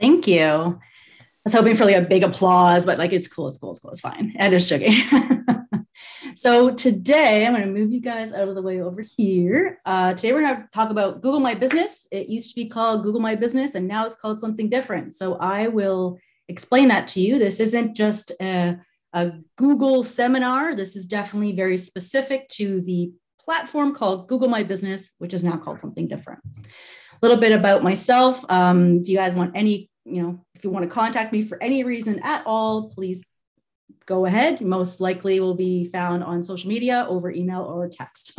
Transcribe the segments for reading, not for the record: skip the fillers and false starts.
Thank you. I was hoping for like a big applause, but like it's cool, it's fine. And just joking. So today I'm going to move you guys out of the way over here. Today we're going to talk about Google My Business. It used to be called Google My Business, and now it's called something different. So I will explain that to you. This isn't just a Google seminar. This is definitely very specific to the platform called Google My Business, which is now called something different. A little bit about myself. If you guys want any, if you want to contact me for any reason at all, please go ahead. Most likely will be found on social media, over email or text.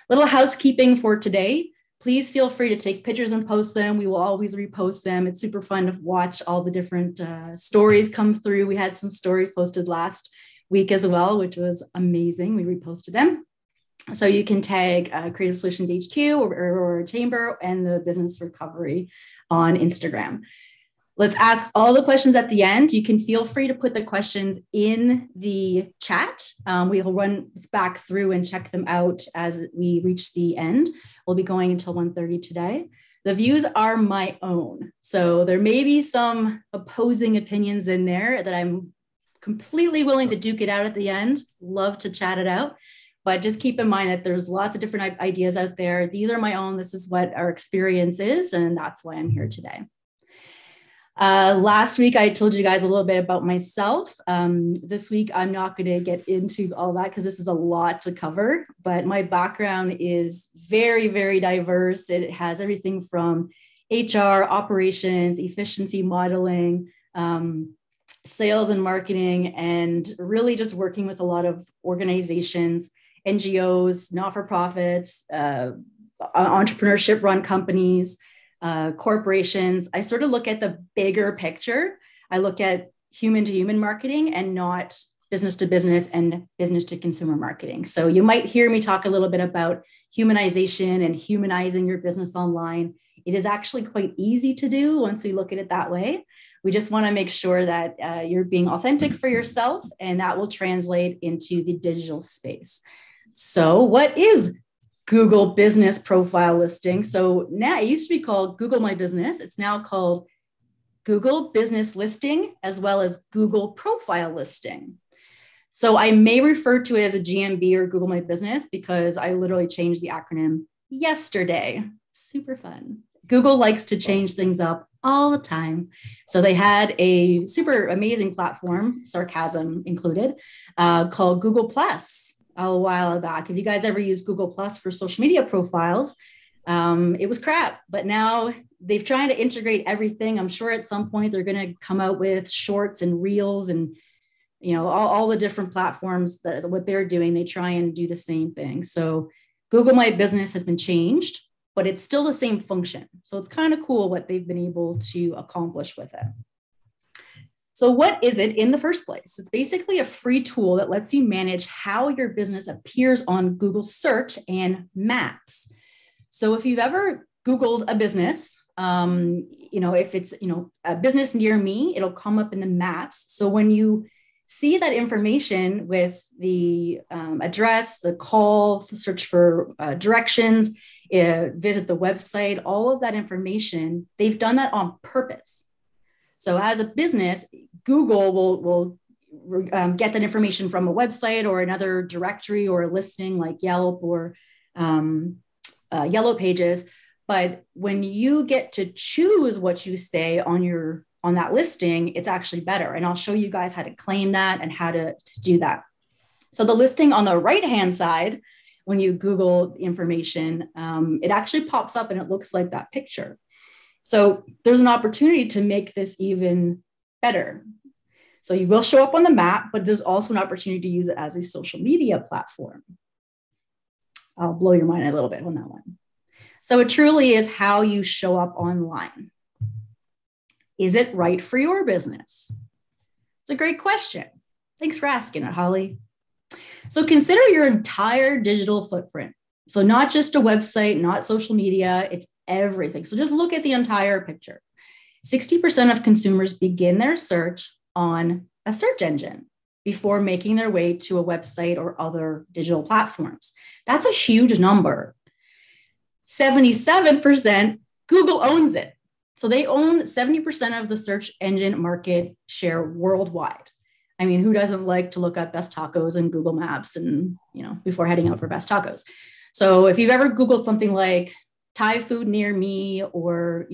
Little housekeeping for today. Please feel free to take pictures and post them. We will always repost them. It's super fun to watch all the different stories come through. We had some stories posted last week as well, which was amazing. We reposted them. So you can tag Creative Solutions HQ or Chamber and the Business Recovery on Instagram. Let's ask all the questions at the end. You can feel free to put the questions in the chat. We will run back through and check them out as we reach the end. We'll be going until 1:30 today. The views are my own. So there may be some opposing opinions in there that I'm completely willing to duke it out at the end. Love to chat it out. But just keep in mind that there's lots of different ideas out there. These are my own. This is what our experience is, and that's why I'm here today. Last week, I told you guys a little bit about myself. This week, I'm not going to get into all that because this is a lot to cover, but my background is very, very diverse. It has everything from HR, operations, efficiency modeling, sales and marketing, and really just working with a lot of organizations, NGOs, not-for-profits, entrepreneurship-run companies, corporations. I sort of look at the bigger picture. I look at human to human marketing and not business to business and business to consumer marketing. So you might hear me talk a little bit about humanization and humanizing your business online. It is actually quite easy to do once we look at it that way. We just want to make sure that you're being authentic for yourself, and that will translate into the digital space. So what is Google Business Profile Listing? So now it used to be called Google My Business. It's now called Google Business Listing, as well as Google Profile Listing. So I may refer to it as a GMB or Google My Business because I literally changed the acronym yesterday. Super fun. Google likes to change things up all the time. So they had a super amazing platform, sarcasm included, called Google Plus a while back. If you guys ever use Google Plus for social media profiles, it was crap, but now they've tried to integrate everything. I'm sure at some point they're going to come out with shorts and reels and, all the different platforms that what they're doing, they try and do the same thing. So Google My Business has been changed, but it's still the same function. So it's kind of cool what they've been able to accomplish with it. So what is it in the first place? It's basically a free tool that lets you manage how your business appears on Google Search and Maps. So if you've ever Googled a business, if it's, a business near me, it'll come up in the maps. So when you see that information with the address, the call, search for directions, visit the website, all of that information, they've done that on purpose. So as a business, Google will get that information from a website or another directory or a listing like Yelp or Yellow Pages. But when you get to choose what you say on that listing, it's actually better. And I'll show you guys how to claim that and how to do that. So the listing on the right-hand side, when you Google information, it actually pops up and it looks like that picture. So there's an opportunity to make this even better. So you will show up on the map, but there's also an opportunity to use it as a social media platform. I'll blow your mind a little bit on that one. So it truly is how you show up online. Is it right for your business? It's a great question. Thanks for asking it, Holly. So consider your entire digital footprint. So not just a website, not social media, it's everything. So just look at the entire picture. 60% of consumers begin their search on a search engine before making their way to a website or other digital platforms. That's a huge number. 77% Google owns it. So they own 70% of the search engine market share worldwide. I mean, who doesn't like to look up best tacos in Google Maps and, before heading out for best tacos? So if you've ever Googled something like Thai food near me or,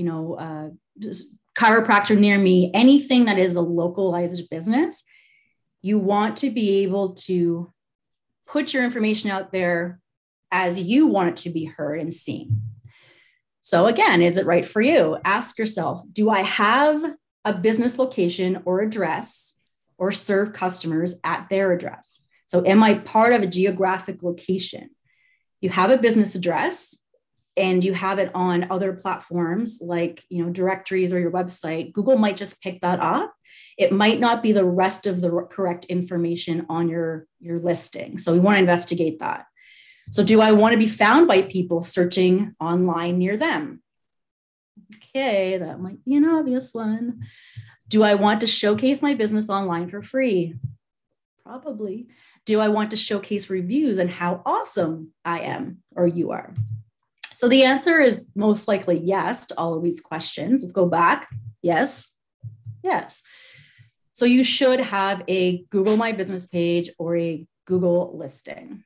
just chiropractor near me, anything that is a localized business, you want to be able to put your information out there as you want it to be heard and seen. So again, is it right for you? Ask yourself, do I have a business location or address or serve customers at their address? So am I part of a geographic location? You have a business address and you have it on other platforms like, directories or your website. Google might just pick that up. It might not be the rest of the correct information on your listing. So we want to investigate that. So do I want to be found by people searching online near them? Okay, that might be an obvious one. Do I want to showcase my business online for free? Probably. Do I want to showcase reviews and how awesome I am or you are? So the answer is most likely yes to all of these questions. Let's go back. Yes. Yes. So you should have a Google My Business page or a Google listing.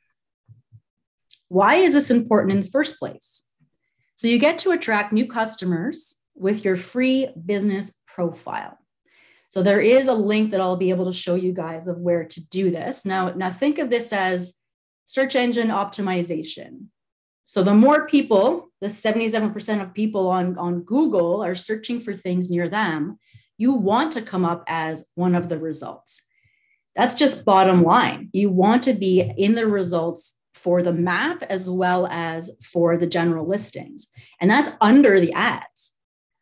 Why is this important in the first place? So you get to attract new customers with your free business profile. So there is a link that I'll be able to show you guys of where to do this. Now think of this as search engine optimization. So the more people, the 77% of people on Google are searching for things near them, you want to come up as one of the results. That's just bottom line. You want to be in the results for the map as well as for the general listings. And that's under the ads.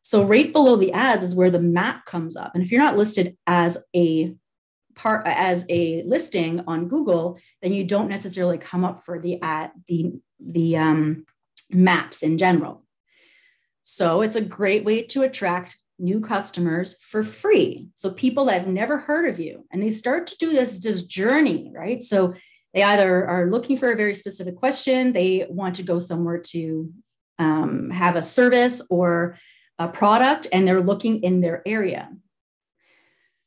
So right below the ads is where the map comes up. And if you're not listed as a listing on Google, then you don't necessarily come up for the maps in general. So it's a great way to attract new customers for free. So people that have never heard of you, and they start to do this journey, right? So they either are looking for a very specific question, they want to go somewhere to have a service or a product, and they're looking in their area.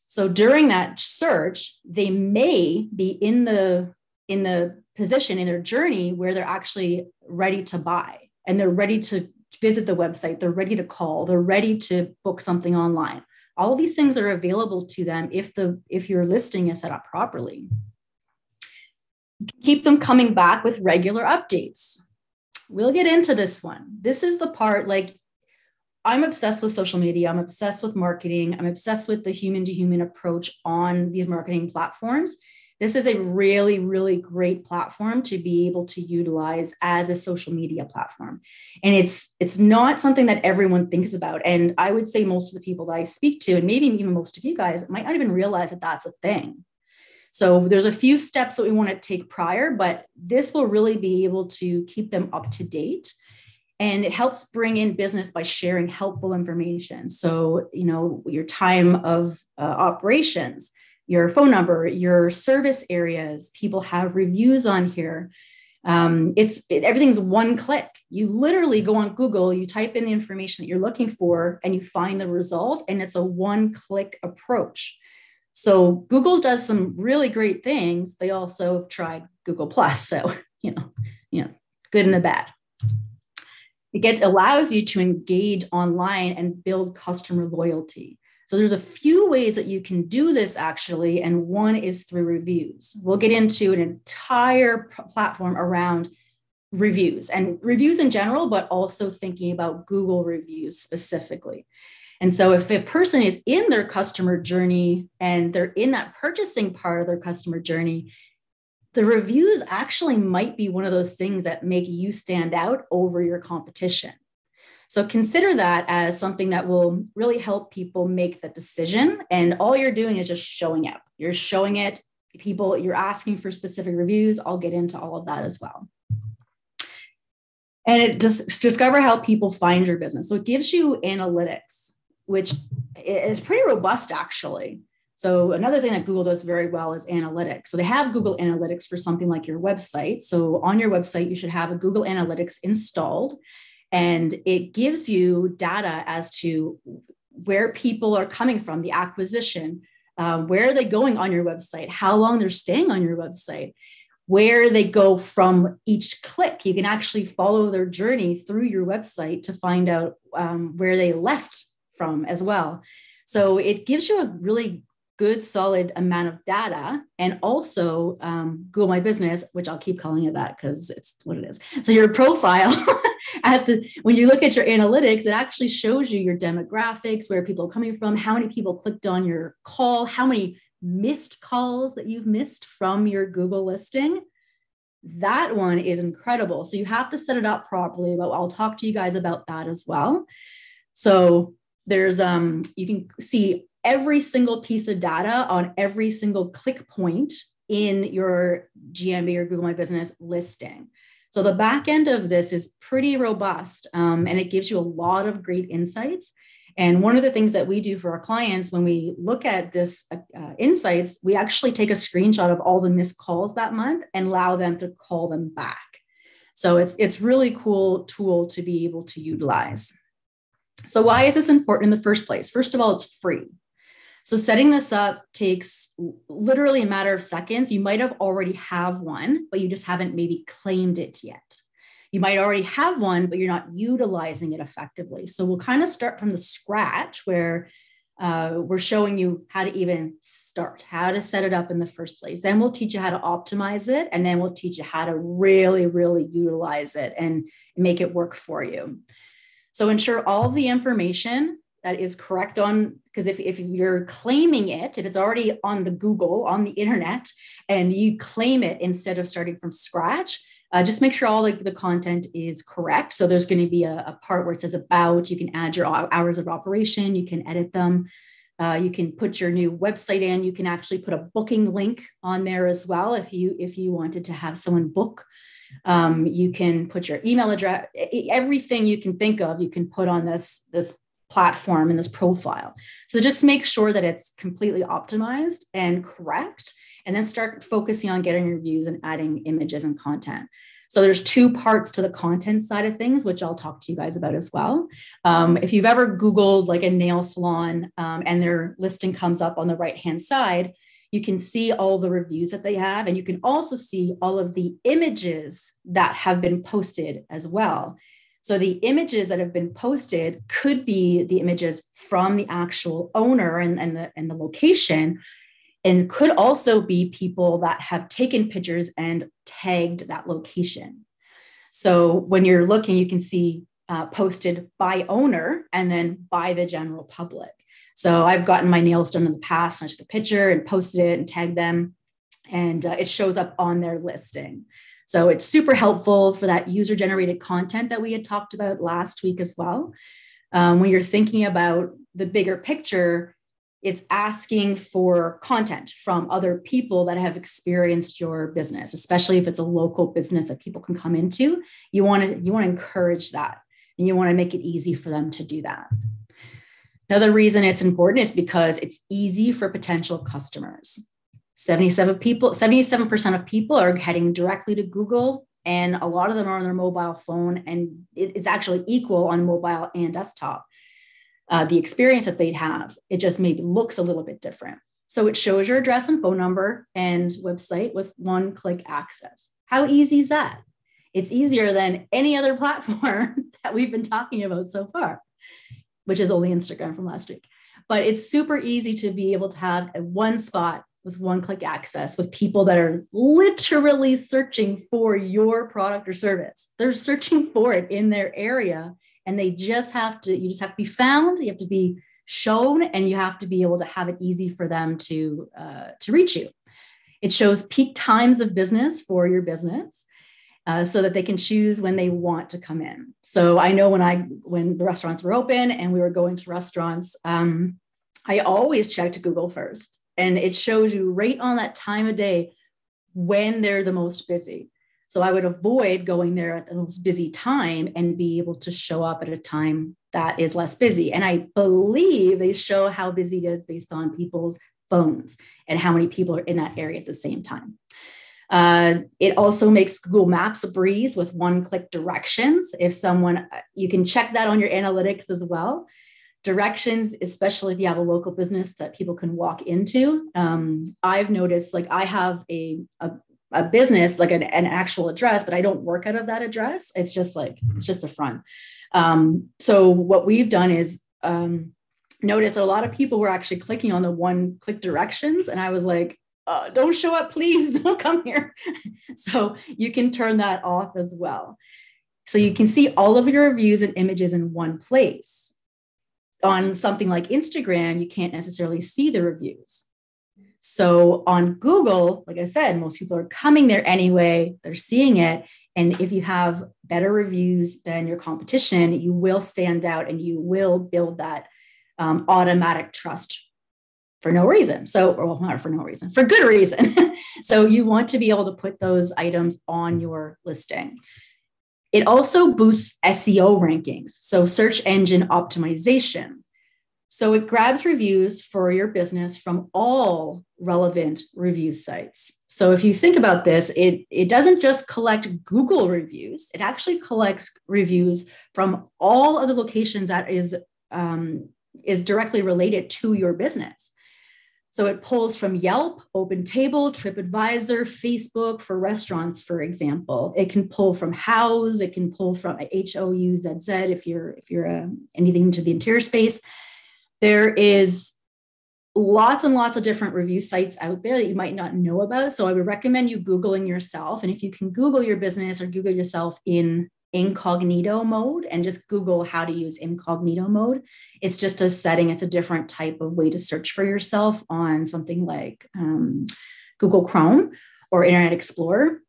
So during that search, they may be in the position in their journey where they're actually ready to buy and they're ready to visit the website, they're ready to call, they're ready to book something online. All of these things are available to them if your listing is set up properly. Keep them coming back with regular updates. We'll get into this one. This is the part, like, I'm obsessed with social media. I'm obsessed with marketing. I'm obsessed with the human to human approach on these marketing platforms. This is a really, really great platform to be able to utilize as a social media platform. And it's not something that everyone thinks about. And I would say most of the people that I speak to, and maybe even most of you guys, might not even realize that that's a thing. So there's a few steps that we want to take prior, but this will really be able to keep them up to date. And it helps bring in business by sharing helpful information. So, your time of operations, your phone number, your service areas, people have reviews on here. Everything's one click. You literally go on Google, you type in the information that you're looking for, and you find the result, and it's a one-click approach. So Google does some really great things. They also have tried Google Plus. So, good and the bad. It allows you to engage online and build customer loyalty. So there's a few ways that you can do this actually, and one is through reviews. We'll get into an entire platform around reviews and reviews in general, but also thinking about Google reviews specifically. And so if a person is in their customer journey and they're in that purchasing part of their customer journey, the reviews actually might be one of those things that make you stand out over your competition. So consider that as something that will really help people make the decision. And all you're doing is just showing up. You're showing it, people, you're asking for specific reviews. I'll get into all of that as well. And it just discover how people find your business. So it gives you analytics, which is pretty robust actually. So another thing that Google does very well is analytics. So they have Google Analytics for something like your website. So on your website, you should have a Google Analytics installed. And it gives you data as to where people are coming from, the acquisition, where are they going on your website, how long they're staying on your website, where they go from each click. You can actually follow their journey through your website to find out where they left from as well. So it gives you a really good, solid amount of data. And also Google My Business, which I'll keep calling it that because it's what it is. So your profile, when you look at your analytics, it actually shows you your demographics, where people are coming from, how many people clicked on your call, how many missed calls that you've missed from your Google listing. That one is incredible. So you have to set it up properly, but I'll talk to you guys about that as well. So there's, you can see every single piece of data on every single click point in your GMB or Google My Business listing. So the back end of this is pretty robust, and it gives you a lot of great insights. And one of the things that we do for our clients when we look at this insights, we actually take a screenshot of all the missed calls that month and allow them to call them back. So it's really cool tool to be able to utilize. So why is this important in the first place? First of all, it's free. So setting this up takes literally a matter of seconds. You might have already have one, but you just haven't maybe claimed it yet. You might already have one, but you're not utilizing it effectively. So we'll kind of start from the scratch where we're showing you how to even start, how to set it up in the first place. Then we'll teach you how to optimize it. And then we'll teach you how to really, really utilize it and make it work for you. So ensure all of the information that is correct on, because if you're claiming it, if it's already on the Google, on the internet, and you claim it instead of starting from scratch, just make sure all the content is correct. So there's going to be a part where it says about, you can add your hours of operation, you can edit them. You can put your new website in. You can actually put a booking link on there as well if you wanted to have someone book. You can put your email address, everything you can think of, you can put on this platform and this profile. So just make sure that it's completely optimized and correct, and then start focusing on getting reviews and adding images and content. So there's two parts to the content side of things, which I'll talk to you guys about as well. If you've ever Googled like a nail salon and their listing comes up on the right-hand side, you can see all the reviews that they have. And you can also see all of the images that have been posted as well. So the images that have been posted could be the images from the actual owner and the location, and could also be people that have taken pictures and tagged that location. So when you're looking, you can see posted by owner and then by the general public. So I've gotten my nails done in the past, and I took a picture and posted it and tagged them, and it shows up on their listing. So it's super helpful for that user-generated content that we had talked about last week as well. When you're thinking about the bigger picture, it's asking for content from other people that have experienced your business, especially if it's a local business that people can come into. You want to encourage that, and you want to make it easy for them to do that. Another reason it's important is because it's easy for potential customers. 77% of people are heading directly to Google, and a lot of them are on their mobile phone, and it's actually equal on mobile and desktop. The experience that they'd have, it just maybe looks a little bit different. So it shows your address and phone number and website with one-click access. How easy is that? It's easier than any other platform that we've been talking about so far, which is only Instagram from last week. But it's super easy to be able to have a one spot with one-click access with people that are literally searching for your product or service. They're searching for it in their area, and you just have to be found, you have to be shown, and you have to be able to have it easy for them to reach you. It shows peak times of business for your business so that they can choose when they want to come in. So I know when the restaurants were open and we were going to restaurants, I always checked Google first. And it shows you right on that time of day when they're the most busy. So I would avoid going there at the most busy time and be able to show up at a time that is less busy. And I believe they show how busy it is based on people's phones and how many people are in that area at the same time. It also makes Google Maps a breeze with one-click directions. If someone, you can check that on your analytics as well. Directions, especially if you have a local business that people can walk into. I've noticed, like, I have a business, like an actual address, but I don't work out of that address. It's just the front. So what we've done is notice a lot of people were actually clicking on the one-click directions, and I was like, don't show up, please, don't come here. So you can turn that off as well. So you can see all of your reviews and images in one place. On something like Instagram, you can't necessarily see the reviews. So on Google, like I said, most people are coming there anyway, they're seeing it. And if you have better reviews than your competition, you will stand out and you will build that automatic trust for no reason. Well, not for no reason, for good reason. So you want to be able to put those items on your listing. It also boosts SEO rankings, so search engine optimization. So it grabs reviews for your business from all relevant review sites. So if you think about this, it doesn't just collect Google reviews, it actually collects reviews from all of the locations that is directly related to your business. So it pulls from Yelp, OpenTable, TripAdvisor, Facebook for restaurants, for example. It can pull from Houzz. It can pull from HOUZZ if you're anything to the interior space. There is lots and lots of different review sites out there that you might not know about. So I would recommend you Googling yourself. And if you can Google your business or Google yourself in incognito mode and just Google how to use incognito mode. It's just a setting. It's a different type of way to search for yourself on something like Google Chrome or Internet Explorer.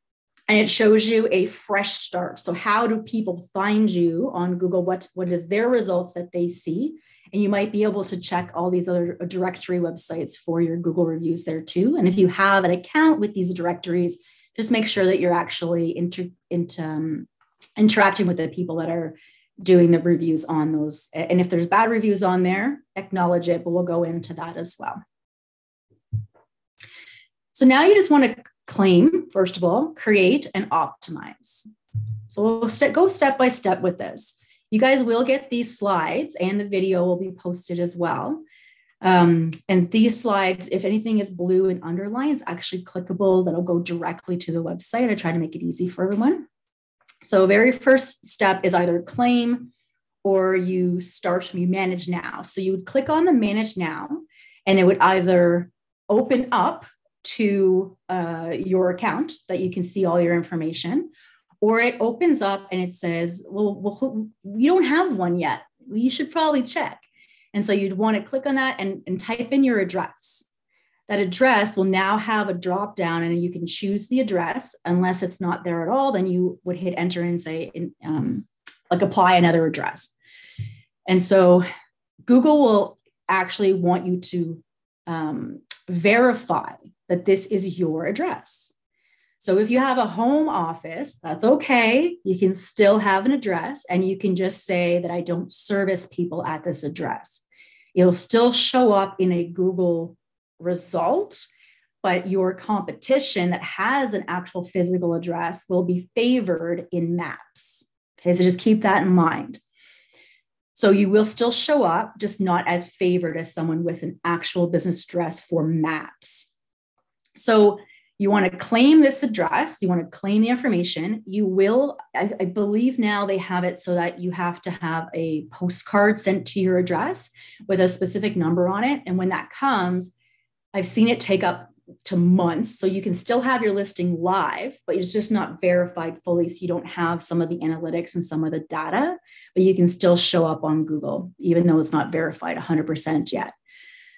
And it shows you a fresh start. So how do people find you on Google? What is their results that they see? And you might be able to check all these other directory websites for your Google reviews there too. And if you have an account with these directories, just make sure that you're actually interacting with the people that are doing the reviews on those. And if there's bad reviews on there, acknowledge it, but we'll go into that as well. So now you just want to claim, first of all, create and optimize. So we'll go step by step with this. You guys will get these slides and the video will be posted as well. And these slides, if anything is blue and underlined, it's actually clickable. That'll go directly to the website. I try to make it easy for everyone. So very first step is either claim or you manage now. So you would click on the manage now and it would either open up to your account that you can see all your information, or it opens up and it says, well, we don't have one yet. You should probably check. And so you'd want to click on that and type in your address. That address will now have a drop down and you can choose the address. Unless it's not there at all, then you would hit enter and say, like apply another address. And so Google will actually want you to verify that this is your address. So if you have a home office, that's okay. You can still have an address and you can just say that I don't service people at this address. It'll still show up in a Google result, but your competition that has an actual physical address will be favored in maps. Okay, so just keep that in mind. So you will still show up, just not as favored as someone with an actual business address for maps. So you want to claim this address, you want to claim the information. You will, I believe now they have it so that you have to have a postcard sent to your address with a specific number on it. And when that comes, I've seen it take up to months. So you can still have your listing live, but it's just not verified fully. So you don't have some of the analytics and some of the data, but you can still show up on Google, even though it's not verified 100% yet.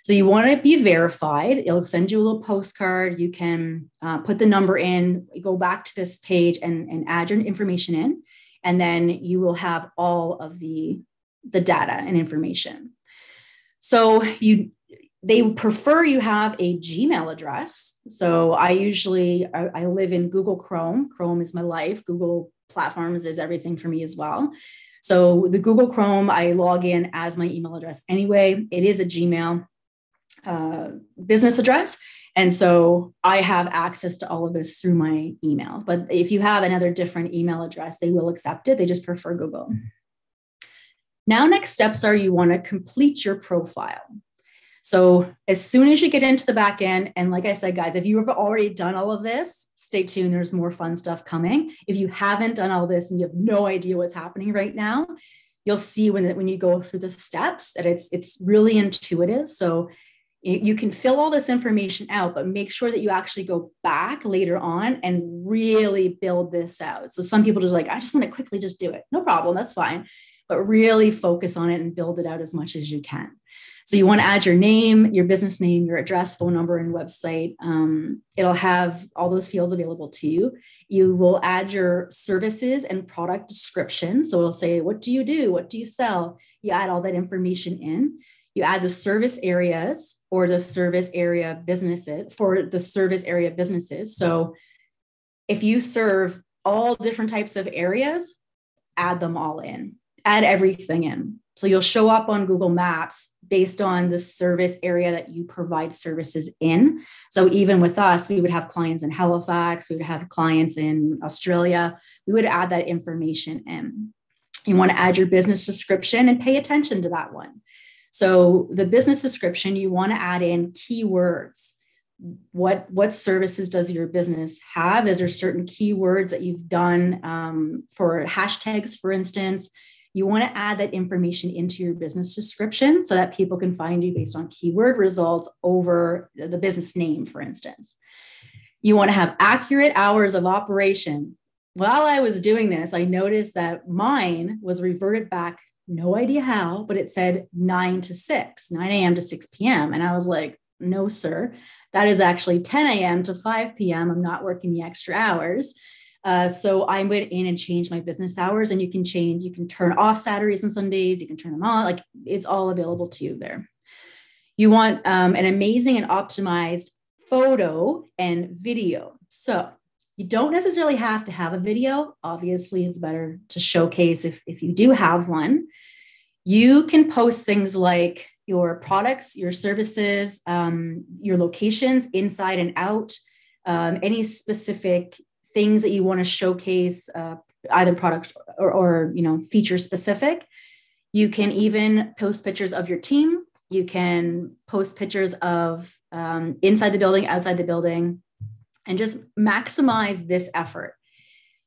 So you want to be verified. It'll send you a little postcard. You can put the number in, go back to this page and add your information in, and then you will have all of the data and information. So they prefer you have a Gmail address. So I live in Google Chrome. Chrome is my life. Google Platforms is everything for me as well. So the Google Chrome, I log in as my email address anyway. It is a Gmail business address. And so I have access to all of this through my email. But if you have another different email address, they will accept it. They just prefer Google. Now, next steps are you want to complete your profile. So as soon as you get into the back end, and like I said, guys, if you have already done all of this, stay tuned. There's more fun stuff coming. If you haven't done all this and you have no idea what's happening right now, you'll see when you go through the steps that it's really intuitive. So you can fill all this information out, but make sure that you actually go back later on and really build this out. So some people just like, I just want to quickly just do it. No problem. That's fine. But really focus on it and build it out as much as you can. So you want to add your name, your business name, your address, phone number, and website. It'll have all those fields available to you. You will add your services and product description. So it'll say, what do you do? What do you sell? You add all that information in. You add the service areas or the service area businesses for the service area businesses. So if you serve all different types of areas, add them all in, add everything in. So you'll show up on Google Maps based on the service area that you provide services in. So even with us, we would have clients in Halifax, we would have clients in Australia. We would add that information in. You want to add your business description and pay attention to that one. So the business description, you want to add in keywords. What services does your business have? Is there certain keywords that you've done for hashtags, for instance? You want to add that information into your business description so that people can find you based on keyword results over the business name, for instance. You want to have accurate hours of operation. While I was doing this, I noticed that mine was reverted back, no idea how, but it said 9 a.m. to 6 p.m. And I was like, no, sir, that is actually 10 a.m. to 5 p.m. I'm not working the extra hours. So I went in and changed my business hours, and you can turn off Saturdays and Sundays. You can turn them on, like it's all available to you there. You want an amazing and optimized photo and video. So you don't necessarily have to have a video. Obviously, it's better to showcase if you do have one. You can post things like your products, your services, your locations inside and out, any specific things that you want to showcase, either product or feature specific. You can even post pictures of your team. You can post pictures of inside the building, outside the building, and just maximize this effort.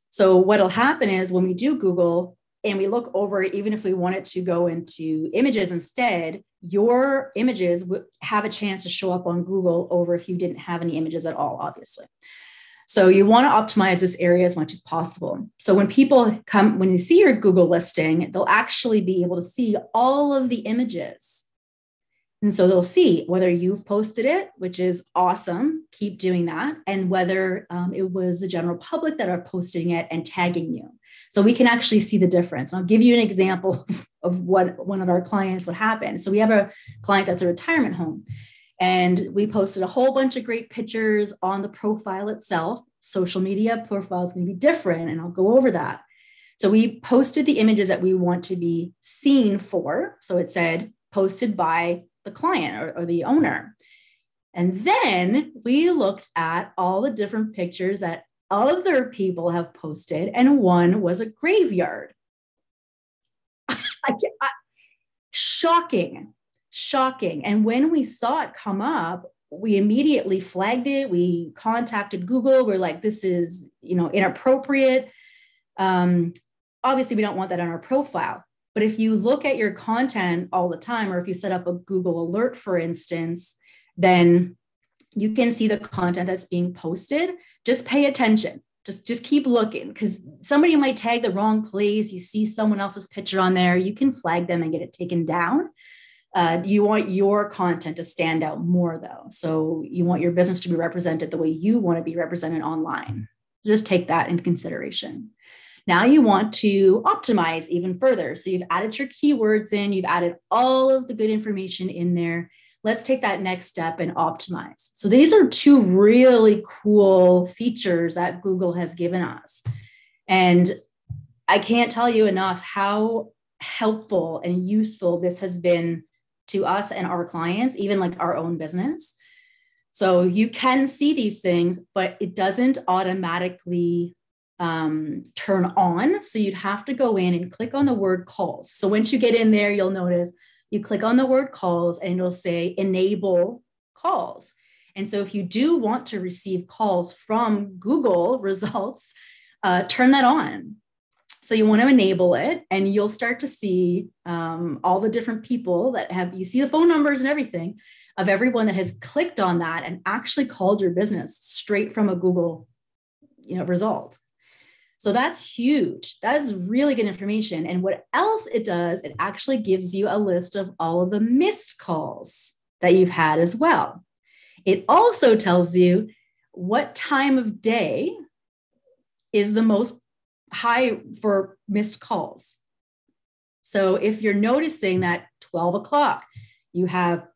So what'll happen is when we do Google and we look over, even if we wanted to go into images instead, your images would have a chance to show up on Google over if you didn't have any images at all, obviously. So you want to optimize this area as much as possible. So when you see your Google listing, they'll actually be able to see all of the images. And so they'll see whether you've posted it, which is awesome. Keep doing that. And whether it was the general public that are posting it and tagging you. So we can actually see the difference. I'll give you an example of what one of our clients would happen. So we have a client that's a retirement home. And we posted a whole bunch of great pictures on the profile itself. Social media profile is going to be different, and I'll go over that. So we posted the images that we want to be seen for. So it said posted by the client or the owner. And then we looked at all the different pictures that other people have posted, and one was a graveyard. Shocking. And when we saw it come up, we immediately flagged it. We contacted Google. We're like, this is, inappropriate. Obviously, we don't want that on our profile. But if you look at your content all the time, or if you set up a Google alert, for instance, then you can see the content that's being posted. Just pay attention. Just keep looking, because somebody might tag the wrong place. You see someone else's picture on there. You can flag them and get it taken down. You want your content to stand out more, though. So you want your business to be represented the way you want to be represented online. Just take that into consideration. Now you want to optimize even further. So you've added your keywords in, you've added all of the good information in there. Let's take that next step and optimize. So these are two really cool features that Google has given us. And I can't tell you enough how helpful and useful this has been to us and our clients, even like our own business. So you can see these things, but it doesn't automatically turn on. So you'd have to go in and click on the word calls. So once you get in there, you'll notice you click on the word calls and it'll say enable calls. And so if you do want to receive calls from Google results, turn that on. So you want to enable it, and you'll start to see all the different people that have, you see the phone numbers and everything of everyone that has clicked on that and actually called your business straight from a Google, result. So that's huge. That is really good information. And what else it does, it actually gives you a list of all of the missed calls that you've had as well. It also tells you what time of day is the most high for missed calls. So if you're noticing that 12 o'clock, you have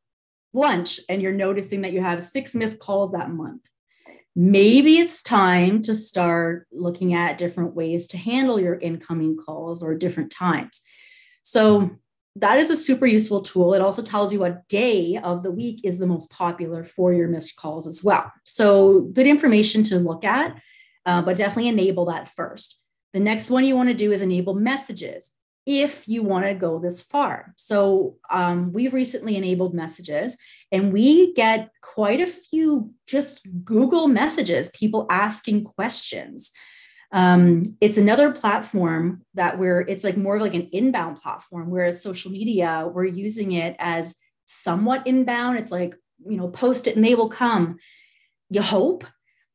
lunch and you're noticing that you have 6 missed calls that month, maybe it's time to start looking at different ways to handle your incoming calls or different times. So that is a super useful tool. It also tells you what day of the week is the most popular for your missed calls as well. So good information to look at, but definitely enable that first. The next one you want to do is enable messages if you want to go this far. So we've recently enabled messages, and we get quite a few just Google messages, people asking questions. It's another platform that it's like more of like an inbound platform, whereas social media, we're using it as somewhat inbound. It's like, post it and they will come, you hope.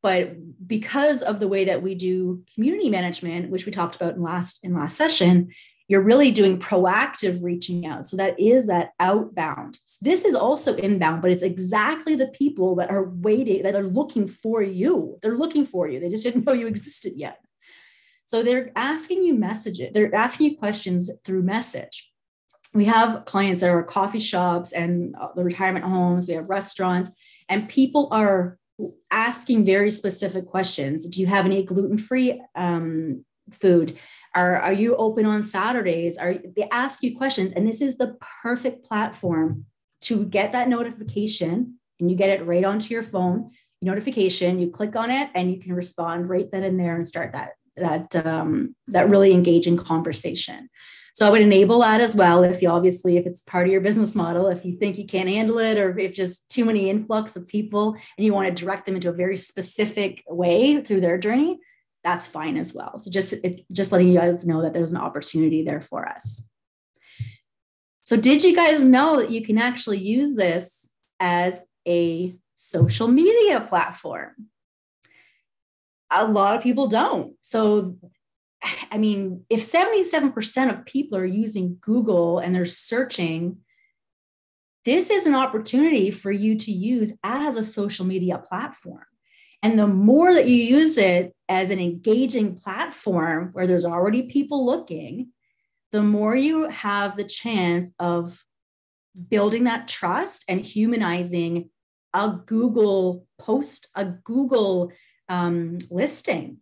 But because of the way that we do community management, which we talked about in last session, you're really doing proactive reaching out. So that is that outbound. This is also inbound, but it's exactly the people that are waiting, that are looking for you. They're looking for you. They just didn't know you existed yet. So they're asking you messages. They're asking you questions through message. We have clients that are coffee shops and the retirement homes. We have restaurants, and people are asking very specific questions. Do you have any gluten-free food? Are you open on Saturdays? They ask you questions, and this is the perfect platform to get that notification, and you get it right onto your phone. Notification, you click on it, and you can respond right then and there and start that really engaging conversation. So I would enable that as well. If it's part of your business model, if you think you can't handle it, or if just too many influx of people and you want to direct them into a very specific way through their journey, that's fine as well. So just letting you guys know that there's an opportunity there for us. So did you guys know that you can actually use this as a social media platform? A lot of people don't. So if 77% of people are using Google and they're searching, this is an opportunity for you to use as a social media platform. And the more that you use it as an engaging platform where there's already people looking, the more you have the chance of building that trust and humanizing a Google post, a Google listing.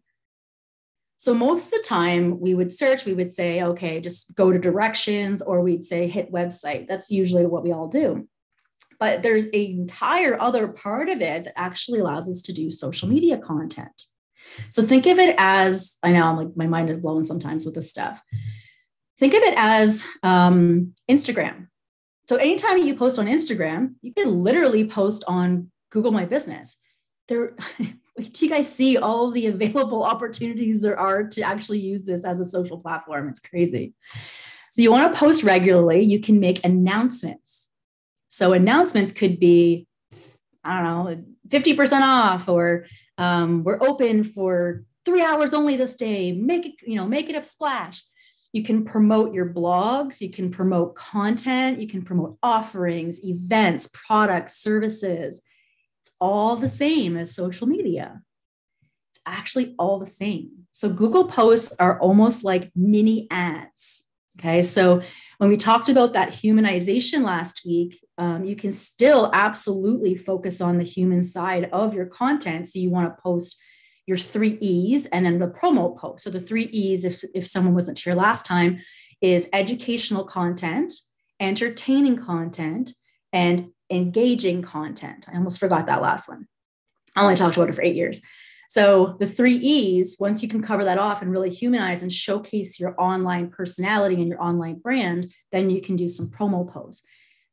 So most of the time we would say, okay, just go to directions, or we'd say hit website. That's usually what we all do. But there's an entire other part of it that actually allows us to do social media content. So think of it as, I know my mind is blown sometimes with this stuff. Think of it as Instagram. So anytime you post on Instagram, you can literally post on Google My Business. Wait till you guys see all the available opportunities there are to actually use this as a social platform. It's crazy. So you want to post regularly. You can make announcements. So announcements could be, 50% off, or we're open for 3 hours only this day. Make it a splash. You can promote your blogs. You can promote content. You can promote offerings, events, products, services. All the same as social media. It's actually all the same. So Google posts are almost like mini ads. Okay. So when we talked about that humanization last week, you can still absolutely focus on the human side of your content. So you want to post your 3 E's and then the promo post. So the 3 E's, if someone wasn't here last time, is educational content, entertaining content, and engaging content. I almost forgot that last one. I only talked about it for 8 years. So the 3 E's, once you can cover that off and really humanize and showcase your online personality and your online brand, then you can do some promo posts.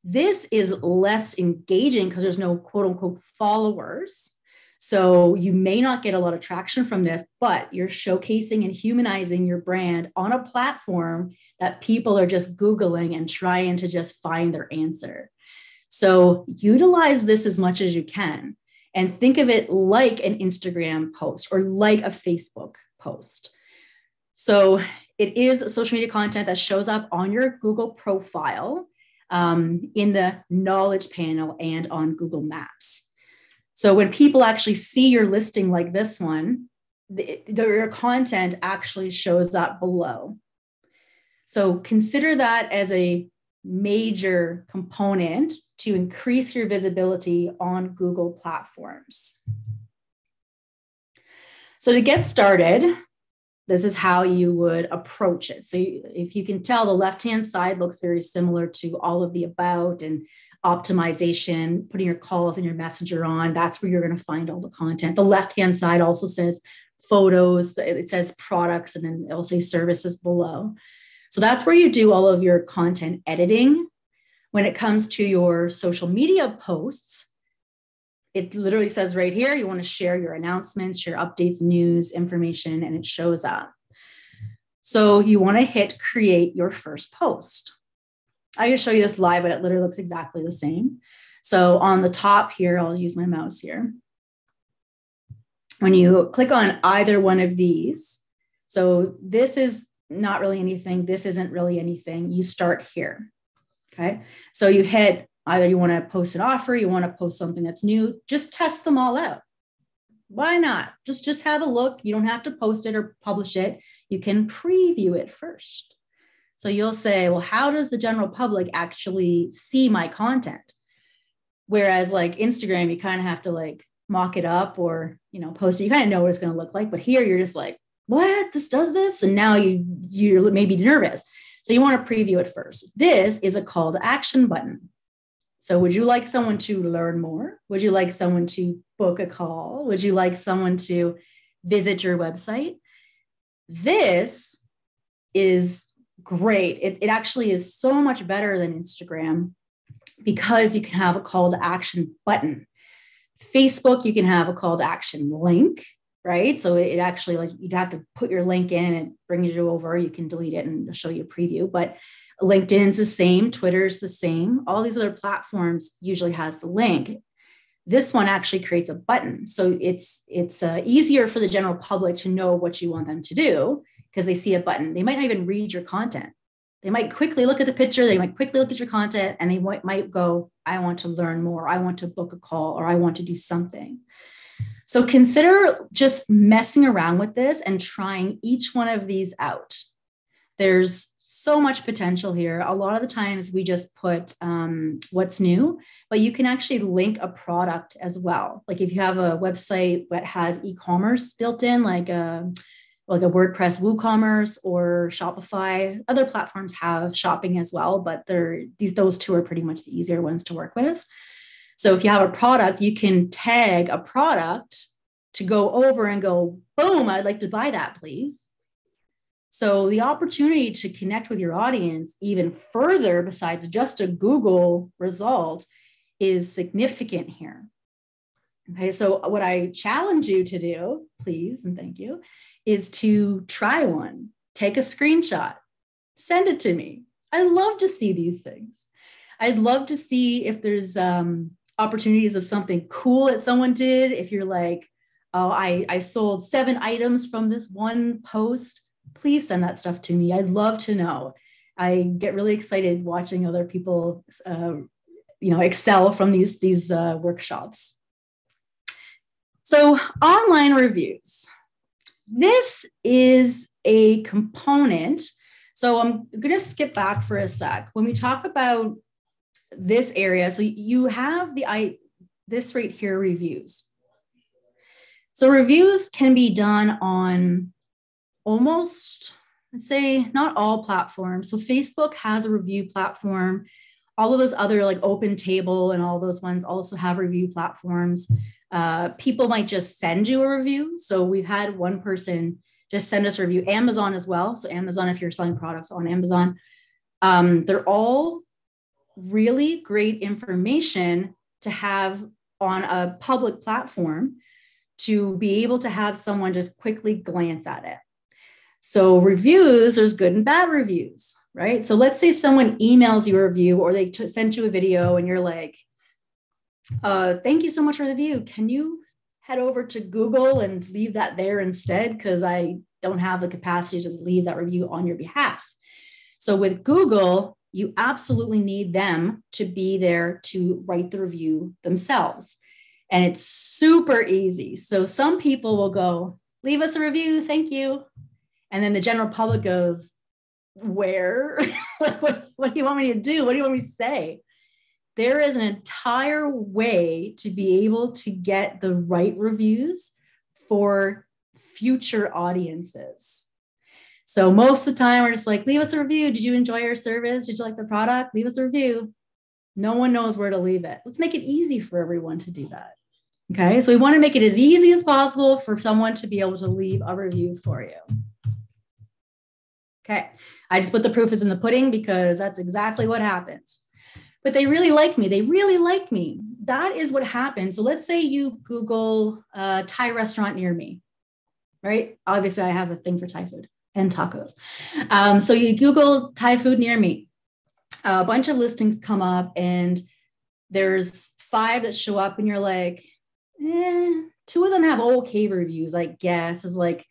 This is less engaging because there's no quote unquote followers. So you may not get a lot of traction from this, but you're showcasing and humanizing your brand on a platform that people are just Googling and trying to just find their answer. So utilize this as much as you can. And think of it like an Instagram post or like a Facebook post. So it is social media content that shows up on your Google profile, in the knowledge panel and on Google Maps. So when people actually see your listing like this one, your content actually shows up below. So consider that as a major component to increase your visibility on Google platforms. So to get started, this is how you would approach it. So if you can tell, the left-hand side looks very similar to all of the about and optimization, putting your calls and your messenger on. That's where you're going to find all the content. The left-hand side also says photos. It says products, and then it'll say services below. So that's where you do all of your content editing. When it comes to your social media posts, it literally says right here, you want to share your announcements, share updates, news, information, and it shows up. So you want to hit create your first post. I can show you this live, but it literally looks exactly the same. So on the top here, I'll use my mouse here. When you click on either one of these, so this is not really anything, this isn't really anything, you start here. Okay. So you hit either you want to post an offer, you want to post something that's new, just test them all out. Why not? Just have a look. You don't have to post it or publish it. You can preview it first. So you'll say, well, how does the general public actually see my content? Whereas like Instagram, you kind of have to like mock it up or, post it. You kind of know what it's going to look like. But here you're just like, what? This does this? And now you're maybe nervous. So you want to preview it first. This is a call to action button. So would you like someone to learn more? Would you like someone to book a call? Would you like someone to visit your website? This is great. It actually is so much better than Instagram because you can have a call to action button. Facebook, you can have a call to action link, right? So it actually, like, you'd have to put your link in and it brings you over. You can delete it and show you a preview, but LinkedIn's the same, Twitter's the same. All these other platforms usually has the link. This one actually creates a button. So it's easier for the general public to know what you want them to do because they see a button. They might not even read your content. They might quickly look at the picture. They might quickly look at your content and they might go, I want to learn more. I want to book a call or I want to do something. So consider just messing around with this and trying each one of these out. There's so much potential here. A lot of the times we just put what's new, but you can actually link a product as well. Like if you have a website that has e-commerce built in, like a WordPress WooCommerce or Shopify. Other platforms have shopping as well, but those two are pretty much the easier ones to work with. So if you have a product, you can tag a product to go over and go, boom, I'd like to buy that, please. So the opportunity to connect with your audience even further besides just a Google result is significant here. Okay, so what I challenge you to do, please, and thank you, is to try one, take a screenshot, send it to me. I'd love to see these things. I'd love to see if there's opportunities of something cool that someone did. If you're like, oh, I sold 7 items from this one post, please send that stuff to me. I'd love to know. I get really excited watching other people, excel from these workshops. So online reviews. This is a component. So I'm going to skip back for a sec. When we talk about this area, so you have this right here, reviews. So reviews can be done on almost, let's say, not all platforms. So Facebook has a review platform. All of those other like Open Table and all those ones also have review platforms. People might just send you a review. So we've had one person just send us a review. Amazon as well. So Amazon, if you're selling products on Amazon, they're all really great information to have on a public platform to be able to have someone just quickly glance at it. So reviews, there's good and bad reviews, right? So let's say someone emails you a review or they send you a video and you're like, thank you so much for the review. Can you head over to Google and leave that there instead? Because I don't have the capacity to leave that review on your behalf. So with Google, you absolutely need them to be there to write the review themselves. And it's super easy. So some people will go, leave us a review, thank you. And then the general public goes, where? what do you want me to do? What do you want me to say? There is an entire way to be able to get the right reviews for future audiences. So most of the time we're just like, leave us a review. Did you enjoy our service? Did you like the product? Leave us a review. No one knows where to leave it. Let's make it easy for everyone to do that. Okay. So we want to make it as easy as possible for someone to be able to leave a review for you. Okay. I just put the proof is in the pudding because that's exactly what happens. But they really like me. They really like me. That is what happens. So let's say you Google a Thai restaurant near me, right? Obviously, I have a thing for Thai food and tacos. So you Google Thai food near me. A bunch of listings come up and there's 5 that show up and you're like, 2 of them have okay reviews, I guess, is like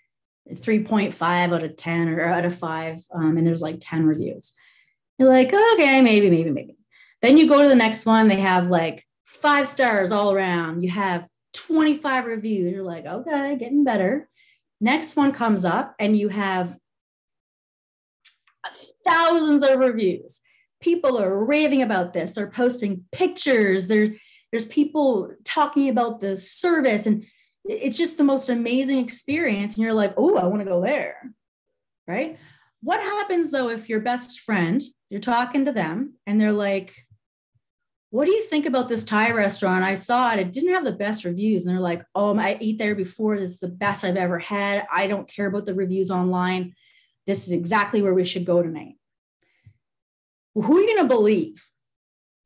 3.5 out of 10 or out of 5. And there's like 10 reviews. You're like, okay, maybe. Then you go to the next one. They have like 5 stars all around. You have 25 reviews. You're like, okay, getting better. Next one comes up and you have thousands of reviews. People are raving about this. They're posting pictures. There's people talking about the service. And it's just the most amazing experience. And you're like, oh, I want to go there, right? What happens though if your best friend, you're talking to them and they're like, what do you think about this Thai restaurant? I saw it. It didn't have the best reviews. And they're like, oh, I ate there before. This is the best I've ever had. I don't care about the reviews online. This is exactly where we should go tonight. Well, who are you going to believe?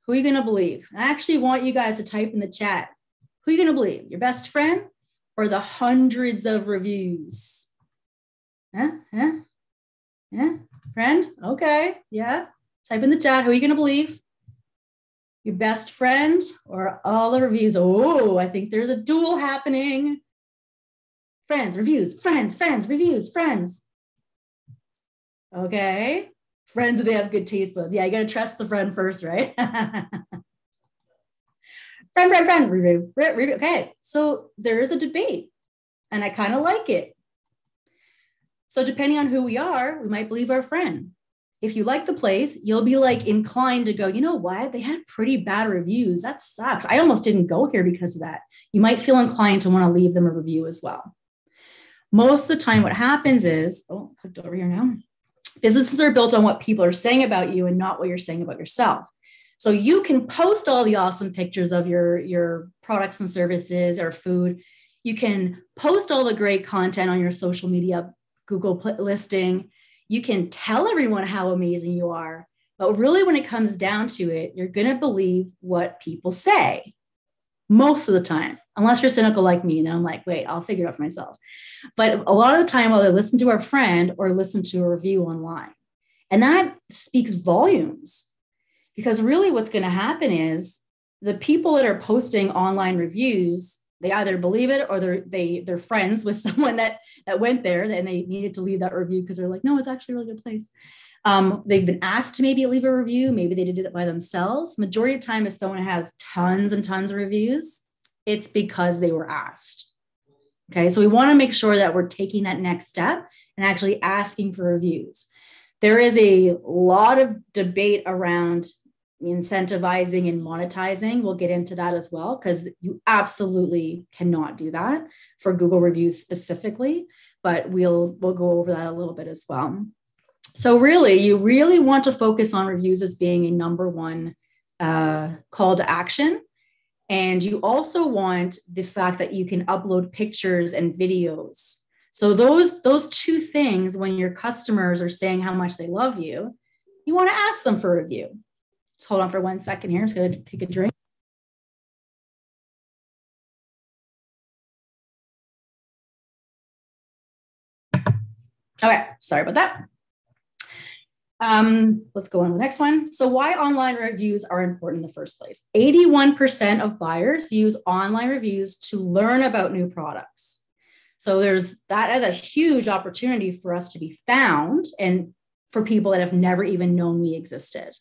Who are you going to believe? I actually want you guys to type in the chat. Who are you going to believe? Your best friend or the hundreds of reviews? Yeah? Friend? Okay. Yeah. Type in the chat. Who are you going to believe? Your best friend or all the reviews? Oh, I think there's a duel happening. Friends, reviews, friends, reviews, friends. Okay. Friends, they have good taste buds. Yeah, you got to trust the friend first, right? friend, review. Okay. So there is a debate and I kind of like it. So depending on who we are, we might believe our friend. If you like the place, you'll be like inclined to go, you know what? They had pretty bad reviews. That sucks. I almost didn't go here because of that. You might feel inclined to want to leave them a review as well. Most of the time, what happens is, oh, clicked over here now. Businesses are built on what people are saying about you and not what you're saying about yourself. So you can post all the awesome pictures of your products and services or food. You can post all the great content on your social media, Google listing. You can tell everyone how amazing you are, but really when it comes down to it, you're going to believe what people say most of the time, unless you're cynical like me. And then I'm like, wait, I'll figure it out for myself. But a lot of the time, I'll either listen to our friend or listen to a review online. And that speaks volumes because really what's going to happen is the people that are posting online reviews, they either believe it or they're friends with someone that went there and they needed to leave that review because they're like, no, it's actually a really good place. They've been asked to maybe leave a review. Maybe they did it by themselves. Majority of the time, if someone has tons and tons of reviews, it's because they were asked. Okay, so we want to make sure that we're taking that next step and actually asking for reviews. There is a lot of debate around incentivizing and monetizing. We'll get into that as well, because you absolutely cannot do that for Google reviews specifically, but we'll go over that a little bit as well. So really, you really want to focus on reviews as being a number one call to action. And you also want the fact that you can upload pictures and videos. So those two things, when your customers are saying how much they love you, you want to ask them for a review. Just hold on for 1 second here. I'm just going to take a drink. Okay, sorry about that. Let's go on to the next one. So why online reviews are important in the first place. 81% of buyers use online reviews to learn about new products. So there's that as a huge opportunity for us to be found and for people that have never even known we existed.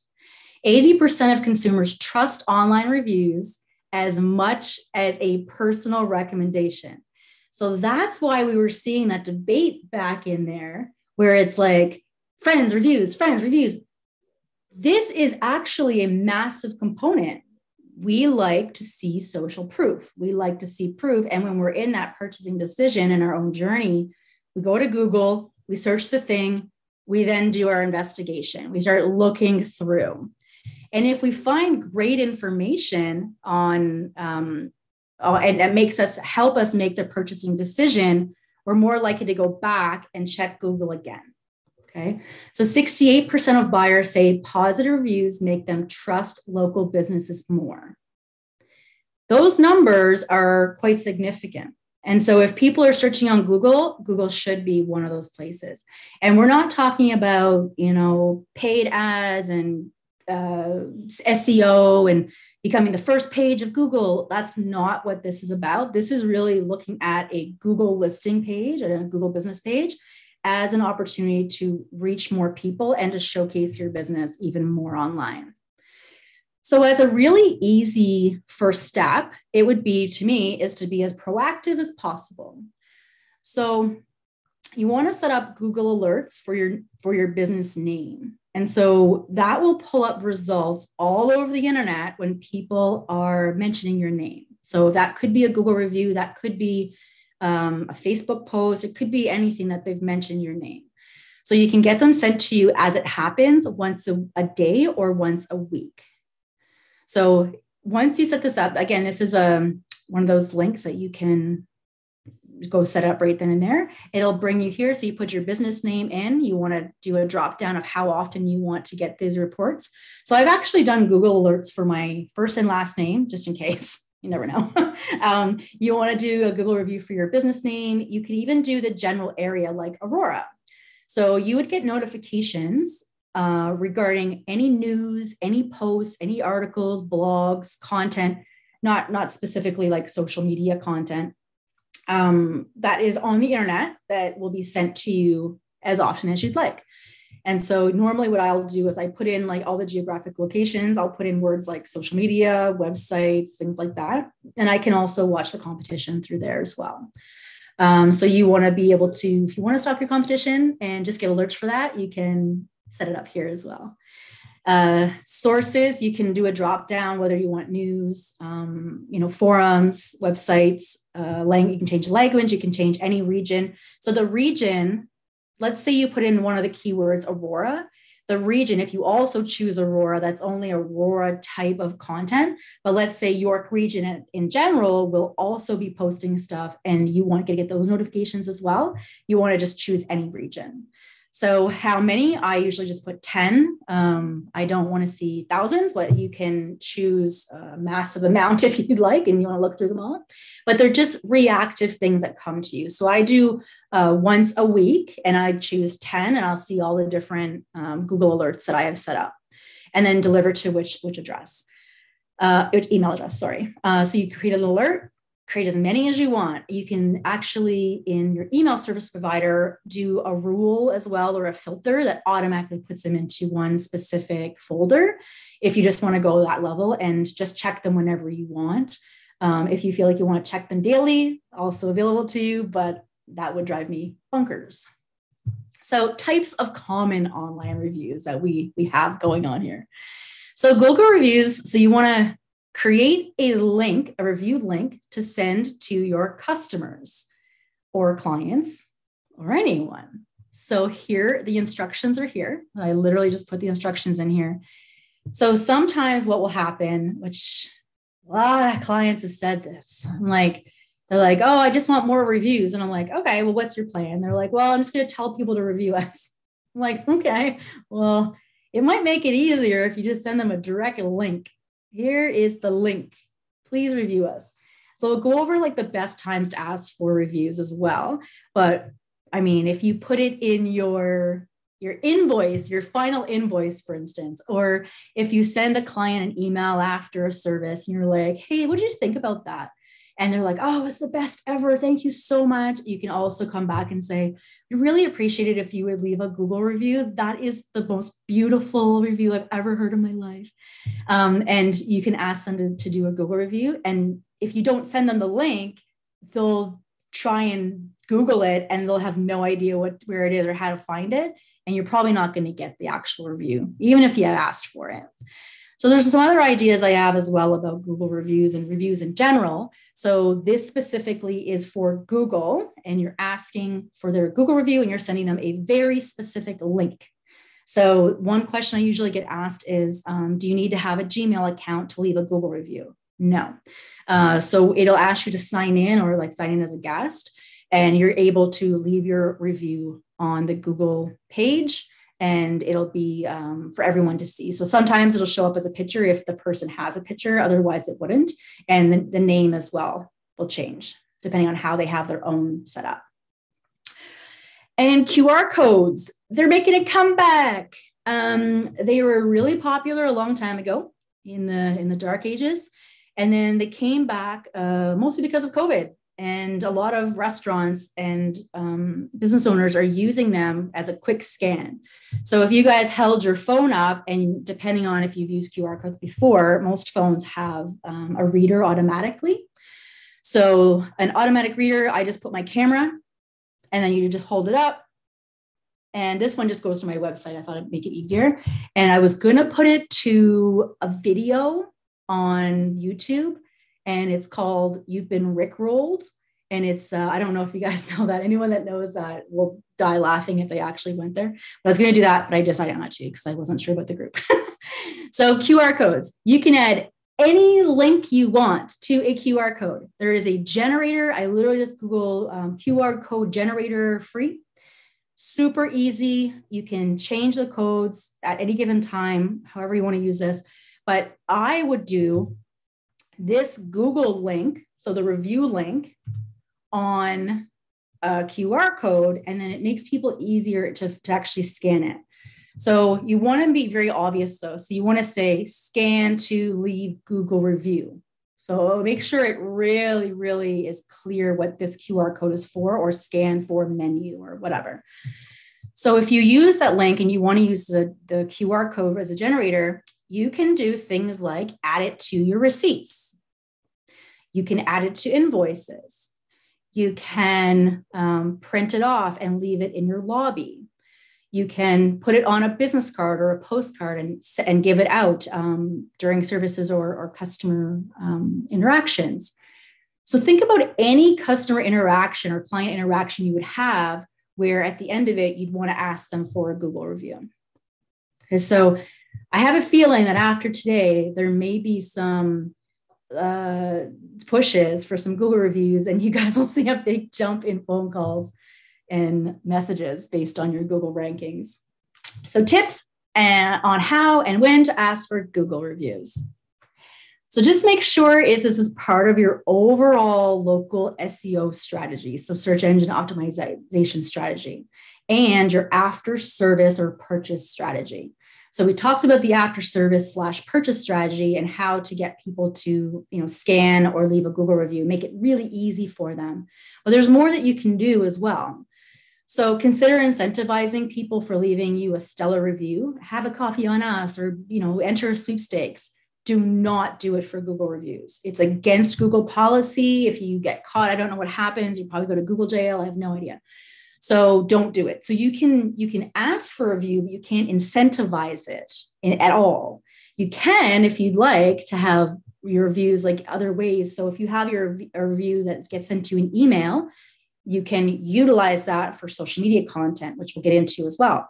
80% of consumers trust online reviews as much as a personal recommendation. So that's why we were seeing that debate back in there where it's like, friends, reviews, friends, reviews. This is actually a massive component. We like to see social proof. We like to see proof. And when we're in that purchasing decision in our own journey, we go to Google, we search the thing, we then do our investigation. We start looking through. And if we find great information on, and it makes us help us make the purchasing decision, we're more likely to go back and check Google again. Okay. So 68% of buyers say positive reviews make them trust local businesses more. Those numbers are quite significant. And so if people are searching on Google, Google should be one of those places. And we're not talking about, paid ads and SEO and becoming the first page of Google. That's not what this is about. This is really looking at a Google listing page and a Google business page as an opportunity to reach more people and to showcase your business even more online. So as a really easy first step, it would be, to me, is to be as proactive as possible. So you want to set up Google alerts for your business name. And so that will pull up results all over the internet when people are mentioning your name. So that could be a Google review, that could be a Facebook post, it could be anything that they've mentioned your name. So you can get them sent to you as it happens once a day or once a week. So once you set this up, again, this is one of those links that you can go set up right then and there. It'll bring you here. So you put your business name in, you want to do a drop down of how often you want to get these reports. So I've actually done Google alerts for my first and last name, just in case. You never know. You want to do a Google review for your business name. You could even do the general area like Aurora. So you would get notifications regarding any news, any posts, any articles, blogs, content, not specifically like social media content that is on the internet that will be sent to you as often as you'd like. And so normally what I'll do is I put in like all the geographic locations. I'll put in words like social media, websites, things like that. And I can also watch the competition through there as well. So you want to be able to, if you want to stop your competition and just get alerts for that, you can set it up here as well. Sources, you can do a drop down, whether you want news, forums, websites, you can change language, you can change any region. So the region, let's say you put in one of the keywords Aurora, the region, if you also choose Aurora, that's only Aurora type of content. But let's say York region in general will also be posting stuff and you want to get those notifications as well. You want to just choose any region. So how many? I usually just put 10. I don't want to see thousands, but you can choose a massive amount if you'd like, and you want to look through them all. But they're just reactive things that come to you. So I do once a week and I choose 10 and I'll see all the different Google alerts that I have set up and then deliver to which address, email address, sorry. So you create an alert, create as many as you want. You can actually, in your email service provider, do a rule as well or a filter that automatically puts them into one specific folder if you just want to go that level and just check them whenever you want. If you feel like you want to check them daily, also available to you, but that would drive me bonkers. So types of common online reviews that we have going on here. So Google reviews, so you want to create a link, a review link to send to your customers or clients or anyone. So here, the instructions are here. I literally just put the instructions in here. So sometimes what will happen, which a lot of clients have said this, they're like, oh, I just want more reviews. And I'm like, okay, well, what's your plan? They're like, well, I'm just going to tell people to review us. I'm like, okay, well, it might make it easier if you just send them a direct link. Here is the link. Please review us. So we'll go over like the best times to ask for reviews as well. But I mean, if you put it in your invoice, your final invoice, for instance, or if you send a client an email after a service and you're like, hey, what did you think about that? And they're like, oh, it's the best ever. Thank you so much. You can also come back and say, I really appreciate it if you would leave a Google review. That is the most beautiful review I've ever heard in my life. And you can ask them to do a Google review. And if you don't send them the link, they'll try and Google it and they'll have no idea where it is or how to find it. And you're probably not going to get the actual review, even if you asked for it. So there's some other ideas I have as well about Google reviews and reviews in general. So this specifically is for Google, and you're asking for their Google review and you're sending them a very specific link. So one question I usually get asked is, do you need to have a Gmail account to leave a Google review? No. So it'll ask you to sign in or like sign in as a guest, and you're able to leave your review on the Google page, and it'll be for everyone to see. So sometimes it'll show up as a picture if the person has a picture, otherwise it wouldn't. And the name as well will change depending on how they have their own set up. And QR codes, they're making a comeback. They were really popular a long time ago in the dark ages. And then they came back mostly because of COVID. And a lot of restaurants and business owners are using them as a quick scan. So if you guys held your phone up, and depending on if you've used QR codes before, most phones have a reader automatically. So an automatic reader, I just put my camera and then you just hold it up. And this one just goes to my website. I thought it'd make it easier. And I was going to put it to a video on YouTube. And it's called You've Been Rickrolled. And it's, I don't know if you guys know that. Anyone that knows that will die laughing if they actually went there. But I was going to do that, but I decided not to because I wasn't sure about the group. So QR codes, you can add any link you want to a QR code. There is a generator. I literally just Google QR code generator free. Super easy. You can change the codes at any given time, however you want to use this. But I would do this Google link, so the review link, on a QR code, and then it makes people easier to actually scan it. So you want to be very obvious though. So you want to say scan to leave Google review. So make sure it really, really is clear what this QR code is for, or scan for menu or whatever. So if you use that link and you want to use the QR code as a generator, you can do things like add it to your receipts. You can add it to invoices. You can print it off and leave it in your lobby. You can put it on a business card or a postcard and give it out during services or customer interactions. So think about any customer interaction or client interaction you would have where at the end of it, you'd want to ask them for a Google review. Okay, so I have a feeling that after today, there may be some pushes for some Google reviews, and you guys will see a big jump in phone calls and messages based on your Google rankings. So tips on how and when to ask for Google reviews. So just make sure this is part of your overall local SEO strategy, so search engine optimization strategy, and your after service or purchase strategy. So we talked about the after service / purchase strategy and how to get people to, scan or leave a Google review, make it really easy for them. But there's more that you can do as well. So consider incentivizing people for leaving you a stellar review. Have a coffee on us, or, enter sweepstakes. Do not do it for Google reviews. It's against Google policy. If you get caught, I don't know what happens. You probably go to Google jail. I have no idea. So don't do it. So you can ask for a review, but you can't incentivize it at all. You can, if you'd like, to have your reviews like other ways. So if you have a review that gets sent to you an email, you can utilize that for social media content, which we'll get into as well.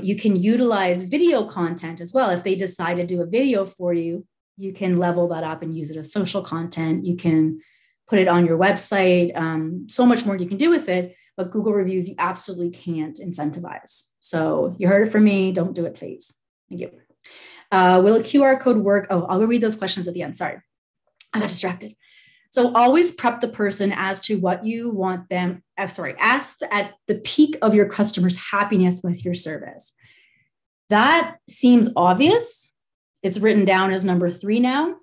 You can utilize video content as well. If they decide to do a video for you, you can level that up and use it as social content. You can put it on your website. So much more you can do with it, but Google reviews, you absolutely can't incentivize. So you heard it from me. Don't do it, please. Thank you. Will a QR code work? Oh, I'll read those questions at the end. Sorry, I got distracted. So always prep the person as to what you want them, ask at the peak of your customer's happiness with your service. That seems obvious. It's written down as number 3 now.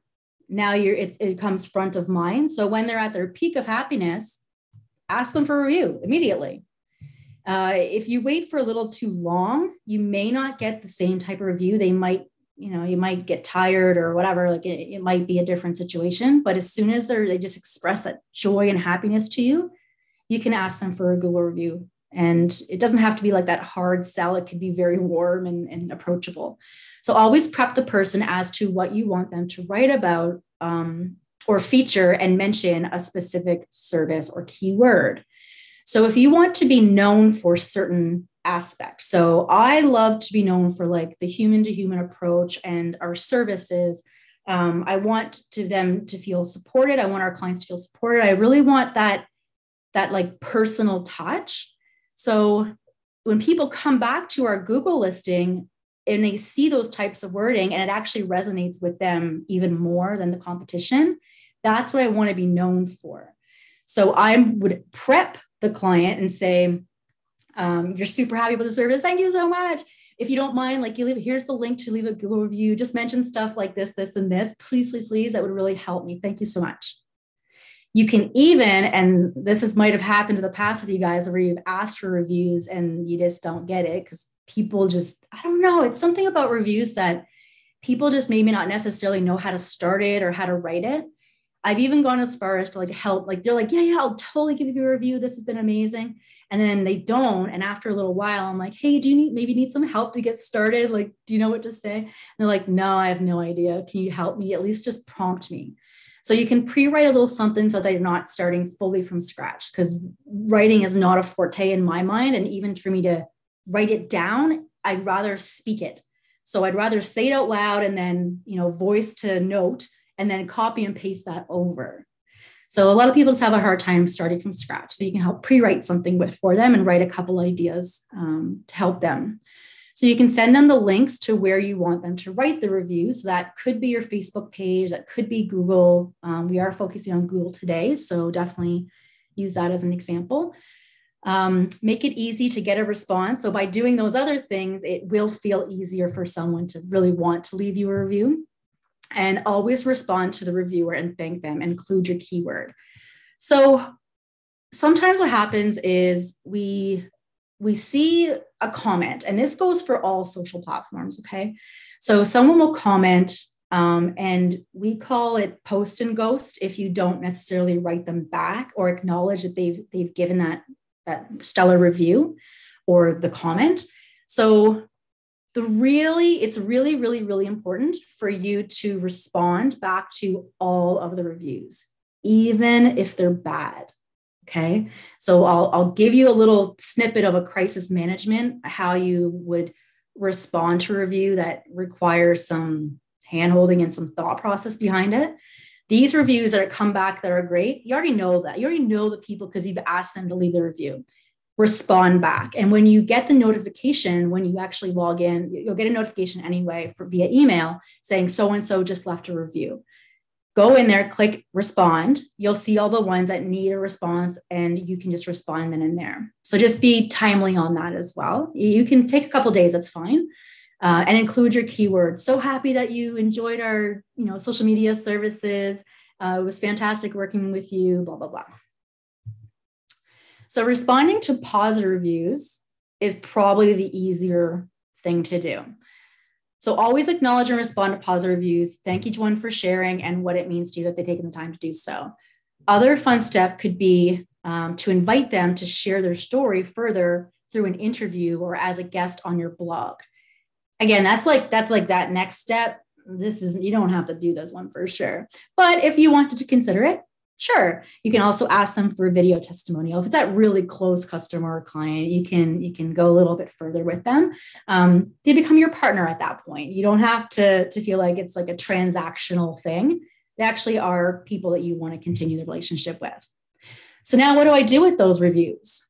Now it comes front of mind. So when they're at their peak of happiness, ask them for a review immediately. If you wait for a little too long, you may not get the same type of review. They might, you might get tired or whatever, like it might be a different situation, but as soon as they just express that joy and happiness to you, you can ask them for a Google review. And it doesn't have to be like that hard sell. It could be very warm and approachable. So always prep the person as to what you want them to write about or feature and mention a specific service or keyword. So if you want to be known for certain aspects, so I love to be known for like the human to human approach and our services. I want them to feel supported. I want our clients to feel supported. I really want that like personal touch. So when people come back to our Google listing and they see those types of wording and it actually resonates with them even more than the competition, that's what I want to be known for. So I would prep the client and say, you're super happy with the service. Thank you so much. If you don't mind, like here's the link to leave a Google review. Just mention stuff like this, this, and this. Please, please, please. That would really help me. Thank you so much. You can even, and this might have happened in the past with you guys where you've asked for reviews and you just don't get it because people just, I don't know. It's something about reviews that people just maybe not necessarily know how to start it or how to write it. I've even gone as far as to like help, like they're like, yeah, I'll totally give you a review. This has been amazing. And then they don't. And after a little while, I'm like, hey, do you maybe need some help to get started? Like, do you know what to say? And they're like, no, I have no idea. Can you help me? At least just prompt me. So you can pre-write a little something so that you're not starting fully from scratch, because writing is not a forte in my mind. And even for me to write it down, I'd rather speak it. So I'd rather say it out loud and then, voice to note and then copy and paste that over. So a lot of people just have a hard time starting from scratch. So you can help pre-write something for them and write a couple ideas to help them. So you can send them the links to where you want them to write the reviews. That could be your Facebook page. That could be Google. We are focusing on Google today, so definitely use that as an example. Make it easy to get a response. So by doing those other things, it will feel easier for someone to really want to leave you a review. And always respond to the reviewer and thank them, and include your keyword. So sometimes what happens is we see a comment, and this goes for all social platforms, okay? So someone will comment and we call it post and ghost if you don't necessarily write them back or acknowledge that they've given that stellar review or the comment. So it's really, really, really important for you to respond back to all of the reviews, even if they're bad. Okay. So I'll give you a little snippet of a crisis management, how you would respond to a review that requires some handholding and some thought process behind it. These reviews that come back that are great, you already know that. You already know the people because you've asked them to leave the review. Respond back. And when you get the notification, when you actually log in, you'll get a notification anyway via email saying so-and-so just left a review. Go in there, click respond. You'll see all the ones that need a response and you can just respond then and there. So just be timely on that as well. You can take a couple of days, that's fine. And include your keywords. So happy that you enjoyed our social media services. It was fantastic working with you, blah, blah, blah. So responding to positive reviews is probably the easier thing to do. So always acknowledge and respond to positive reviews. Thank each one for sharing and what it means to you that they've taken the time to do so. Other fun step could be to invite them to share their story further through an interview or as a guest on your blog. Again, that's like that next step. You don't have to do this one for sure. But if you wanted to consider it, Sure. You can also ask them for a video testimonial. If it's that really close customer or client, you can go a little bit further with them. They become your partner at that point. You don't have to feel like it's like a transactional thing. They actually are people that you want to continue the relationship with. So now what do I do with those reviews?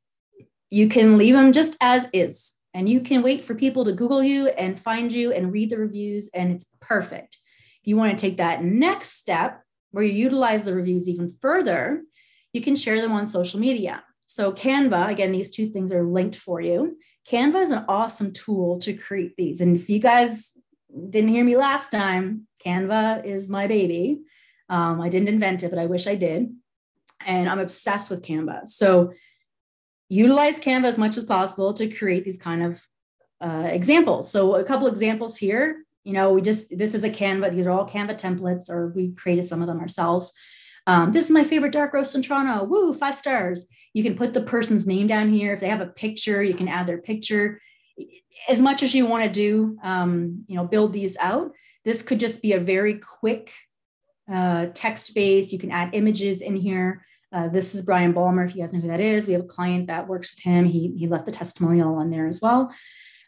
You can leave them just as is, and you can wait for people to Google you and find you and read the reviews, and it's perfect. If you want to take that next step, where you utilize the reviews even further, you can share them on social media. So Canva, again, these two things are linked for you. Canva is an awesome tool to create these. And if you guys didn't hear me last time, Canva is my baby. I didn't invent it, but I wish I did. And I'm obsessed with Canva. So utilize Canva as much as possible to create these kind of examples. So a couple examples here. This is a Canva. These are all Canva templates, or we created some of them ourselves. This is my favorite dark roast in Toronto. Woo, 5 stars. You can put the person's name down here. If they have a picture, you can add their picture. As much as you want to do, build these out. This could just be a very quick text base. You can add images in here. This is Brian Balmer, if you guys know who that is. We have a client that works with him. He left a testimonial on there as well.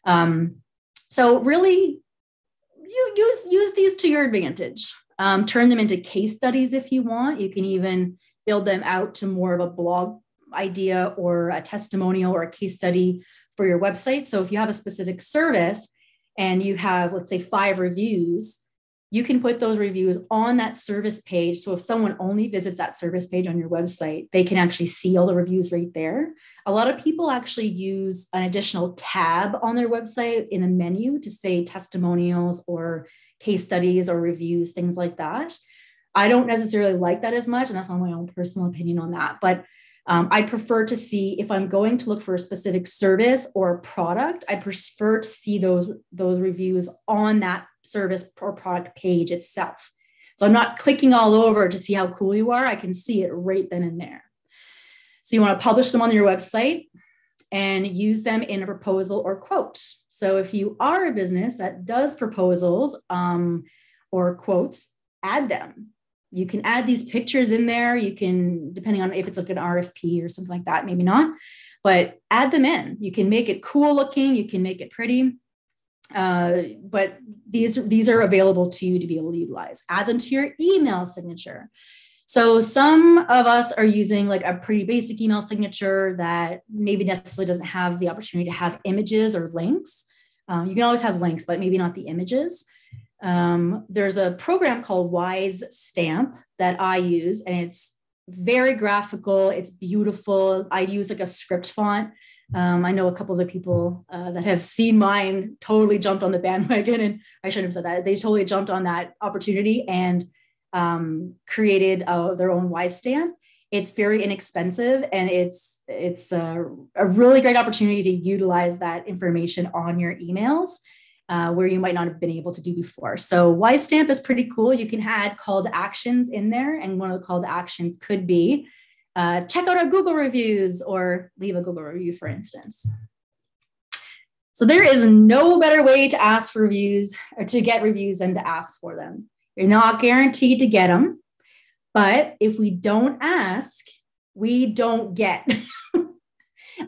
So really, you use these to your advantage. Turn them into case studies if you want. You can even build them out to more of a blog idea or a testimonial or a case study for your website. So if you have a specific service and you have, let's say, 5 reviews, you can put those reviews on that service page. So if someone only visits that service page on your website, they can actually see all the reviews right there. A lot of people actually use an additional tab on their website in a menu to say testimonials or case studies or reviews, things like that. I don't necessarily like that as much, and that's not my own personal opinion on that. But I prefer to see, if I'm going to look for a specific service or product, I prefer to see those reviews on that service or product page itself. So I'm not clicking all over to see how cool you are. I can see it right then and there. So you want to publish them on your website and use them in a proposal or quote. So if you are a business that does proposals or quotes, add them. You can add these pictures in there. You can, depending on if it's like an RFP or something like that, maybe not, but add them in. You can make it cool looking. You can make it pretty. But these are available to you to be able to utilize. Add them to your email signature. So some of us are using like a pretty basic email signature that maybe necessarily doesn't have the opportunity to have images or links. You can always have links, but maybe not the images. There's a program called Wise Stamp that I use, and it's very graphical. It's beautiful. I use like a script font. I know a couple of the people that have seen mine totally jumped on the bandwagon, and I shouldn't have said that. They totally jumped on that opportunity and created their own Wise Stamp. It's very inexpensive, and it's a really great opportunity to utilize that information on your emails where you might not have been able to do before. So Wise Stamp is pretty cool. You can add call to actions in there, and one of the call to actions could be check out our Google reviews or leave a Google review, for instance. So there is no better way to ask for reviews or to get reviews than to ask for them. You're not guaranteed to get them, but if we don't ask, we don't get.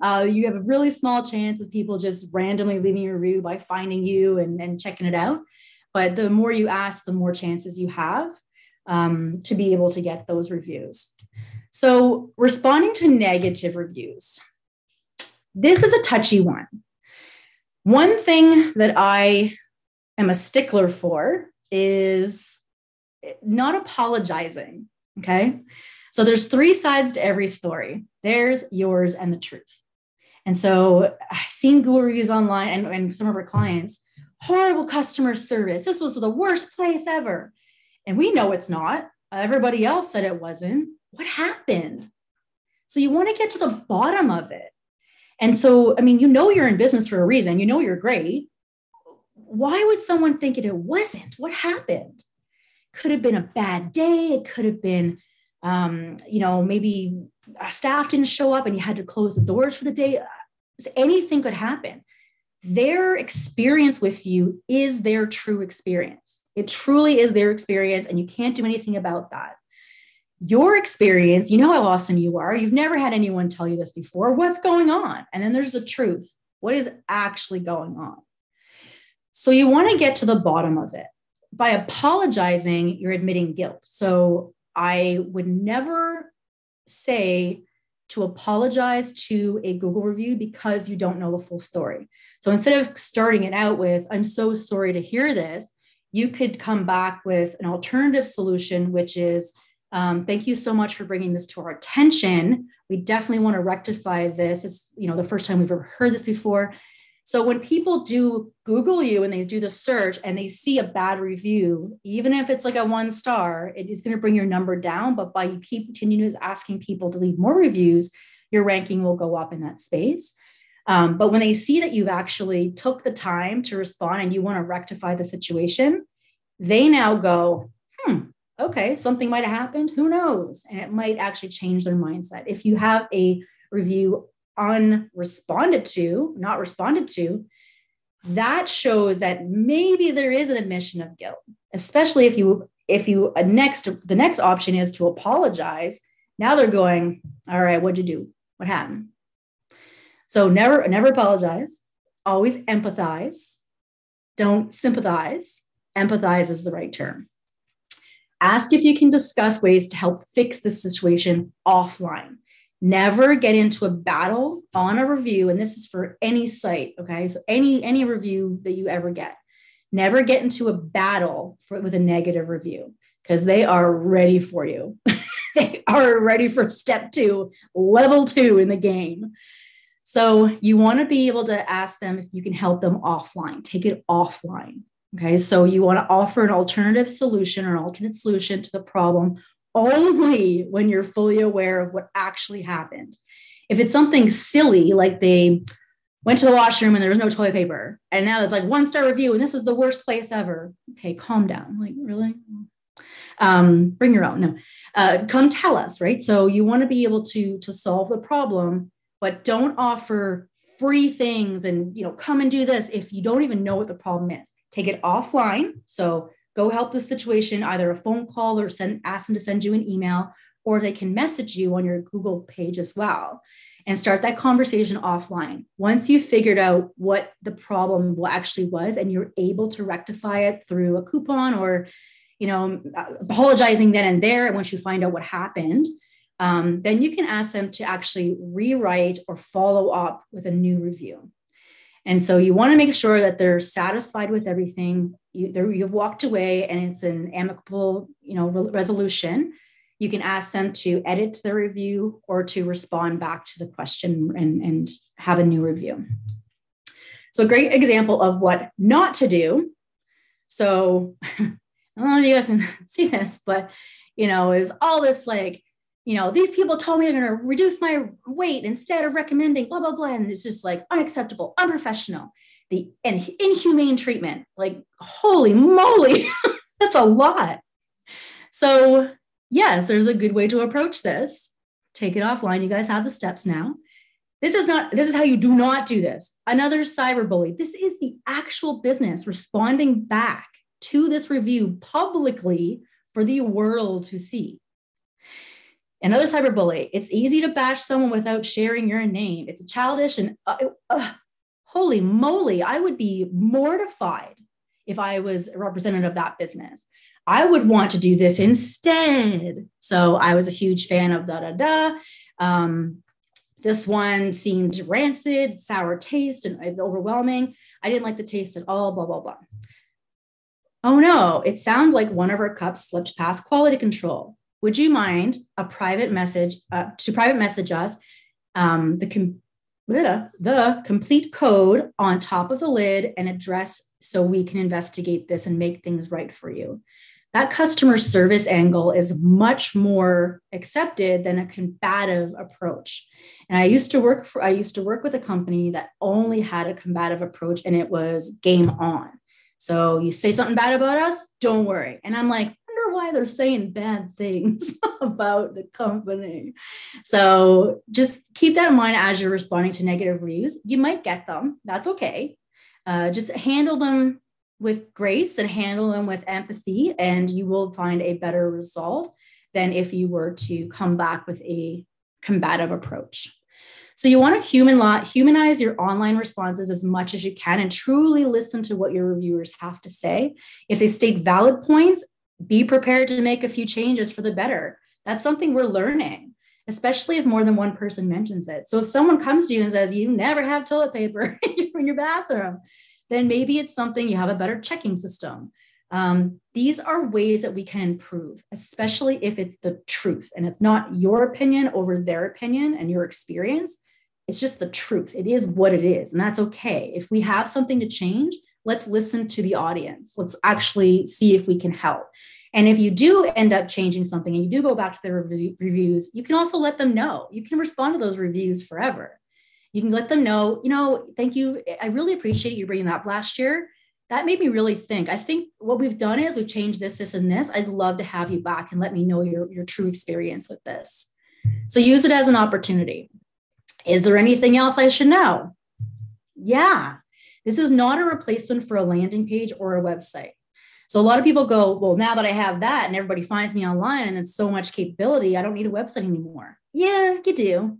You have a really small chance of people just randomly leaving a review by finding you and checking it out. But the more you ask, the more chances you have to be able to get those reviews. So responding to negative reviews. This is a touchy one. One thing that I am a stickler for is not apologizing, okay? So there's 3 sides to every story. There's yours and the truth. And so I've seen Google reviews online and some of our clients, horrible customer service. This was the worst place ever. And we know it's not. Everybody else said it wasn't. What happened? So you want to get to the bottom of it. And so, I mean, you're in business for a reason. You're great. Why would someone think it wasn't? What happened? Could have been a bad day. It could have been, maybe staff didn't show up and you had to close the doors for the day. Anything could happen. Their experience with you is their true experience. It truly is their experience, and you can't do anything about that. your experience, you know how awesome you are. You've never had anyone tell you this before. What's going on? And then there's the truth. What is actually going on? So you want to get to the bottom of it. By apologizing, you're admitting guilt. So I would never say to apologize to a Google review because you don't know the full story. So instead of starting it out with, I'm so sorry to hear this, you could come back with an alternative solution, which is, thank you so much for bringing this to our attention. We definitely want to rectify this. It's, the first time we've ever heard this before. So when people do Google you and they do the search and they see a bad review, even if it's like a 1 star, it is going to bring your number down. But by you keep continuing asking people to leave more reviews, your ranking will go up in that space. But when they see that you've actually took the time to respond and you want to rectify the situation, they now go, okay, something might have happened. Who knows? And it might actually change their mindset. If you have a review not responded to, that shows that maybe there is an admission of guilt, especially if the next option is to apologize. Now they're going, all right, what'd you do? What happened? So never apologize. Always empathize. Don't sympathize. Empathize is the right term. Ask if you can discuss ways to help fix the situation offline. Never get into a battle on a review. And this is for any site. Okay. So any review that you ever get, never get into a battle with a negative review because they are ready for you. They are ready for step 2, level 2 in the game. So you want to be able to ask them if you can help them offline, take it offline. Okay. So you want to offer an alternative solution or an alternate solution to the problem only when you're fully aware of what actually happened. If it's something silly, like they went to the washroom and there was no toilet paper, and now it's like 1 star review and this is the worst place ever. Okay, calm down. Like, really? Bring your own. No, come tell us, right? So you want to be able to solve the problem, but don't offer free things and, come and do this if you don't even know what the problem is. Take it offline. So go help the situation, either a phone call or ask them to send you an email, or they can message you on your Google page as well and start that conversation offline. Once you've figured out what the problem actually was and you're able to rectify it through a coupon or, apologizing then and there, and once you find out what happened, then you can ask them to actually rewrite or follow up with a new review. And so you want to make sure that they're satisfied with everything. You've walked away and it's an amicable, resolution. You can ask them to edit the review or to respond back to the question and have a new review. So a great example of what not to do. So I don't know if you guys can see this, but, it was all this like, these people told me they're going to reduce my weight instead of recommending blah, blah, blah. And it's just like unacceptable, unprofessional, and inhumane treatment. Like, holy moly, that's a lot. So yes, there's a good way to approach this. Take it offline. You guys have the steps now. This is how you do not do this. Another cyberbully. This is the actual business responding back to this review publicly for the world to see. Another cyberbully. It's easy to bash someone without sharing your name. It's childish and holy moly, I would be mortified if I was a representative of that business. I would want to do this instead. So I was a huge fan of this one seemed rancid, sour taste, and it's overwhelming. I didn't like the taste at all, blah, blah, blah. Oh no, it sounds like one of our cups slipped past quality control. Would you mind to private message us the complete code on top of the lid and address so we can investigate this and make things right for you? That customer service angle is much more accepted than a combative approach. And I used to work with a company that only had a combative approach, and it was game on. So you say something bad about us, don't worry. And I'm like, I wonder why they're saying bad things about the company. So just keep that in mind as you're responding to negative reviews. You might get them. That's okay. Just handle them with grace and handle them with empathy, and you will find a better result than if you were to come back with a combative approach. So you want to humanize your online responses as much as you can and truly listen to what your reviewers have to say. If they state valid points, be prepared to make a few changes for the better. That's something we're learning, especially if more than one person mentions it. So if someone comes to you and says, you never have toilet paper in your bathroom, then maybe it's something you have a better checking system. These are ways that we can improve, especially if it's the truth and it's not your opinion over their opinion and your experience. It's just the truth. It is what it is. And that's okay. If we have something to change, let's listen to the audience. Let's actually see if we can help. And if you do end up changing something and you do go back to the reviews, you can also let them know. You can respond to those reviews forever. You can let them know, thank you. I really appreciate you bringing that up last year. That made me really think. I think what we've done is we've changed this, and this. I'd love to have you back and let me know your true experience with this. So use it as an opportunity. Is there anything else I should know? Yeah, this is not a replacement for a landing page or a website. So a lot of people go, well, now that I have that and everybody finds me online and it's so much capability, I don't need a website anymore. Yeah, you do.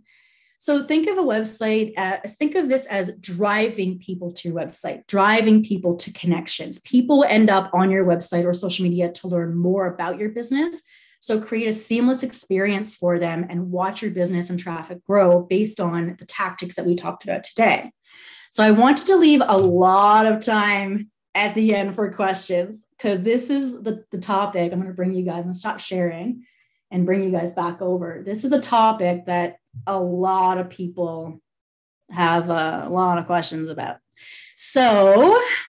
So think of a website, think of this as driving people to your website, driving people to connections. People end up on your website or social media to learn more about your business. So create a seamless experience for them and watch your business and traffic grow based on the tactics that we talked about today. So I wanted to leave a lot of time at the end for questions, because this is the topic. I'm going to bring you guys, I'm going to stop sharing and bring you guys back over. This is a topic that a lot of people have a lot of questions about. So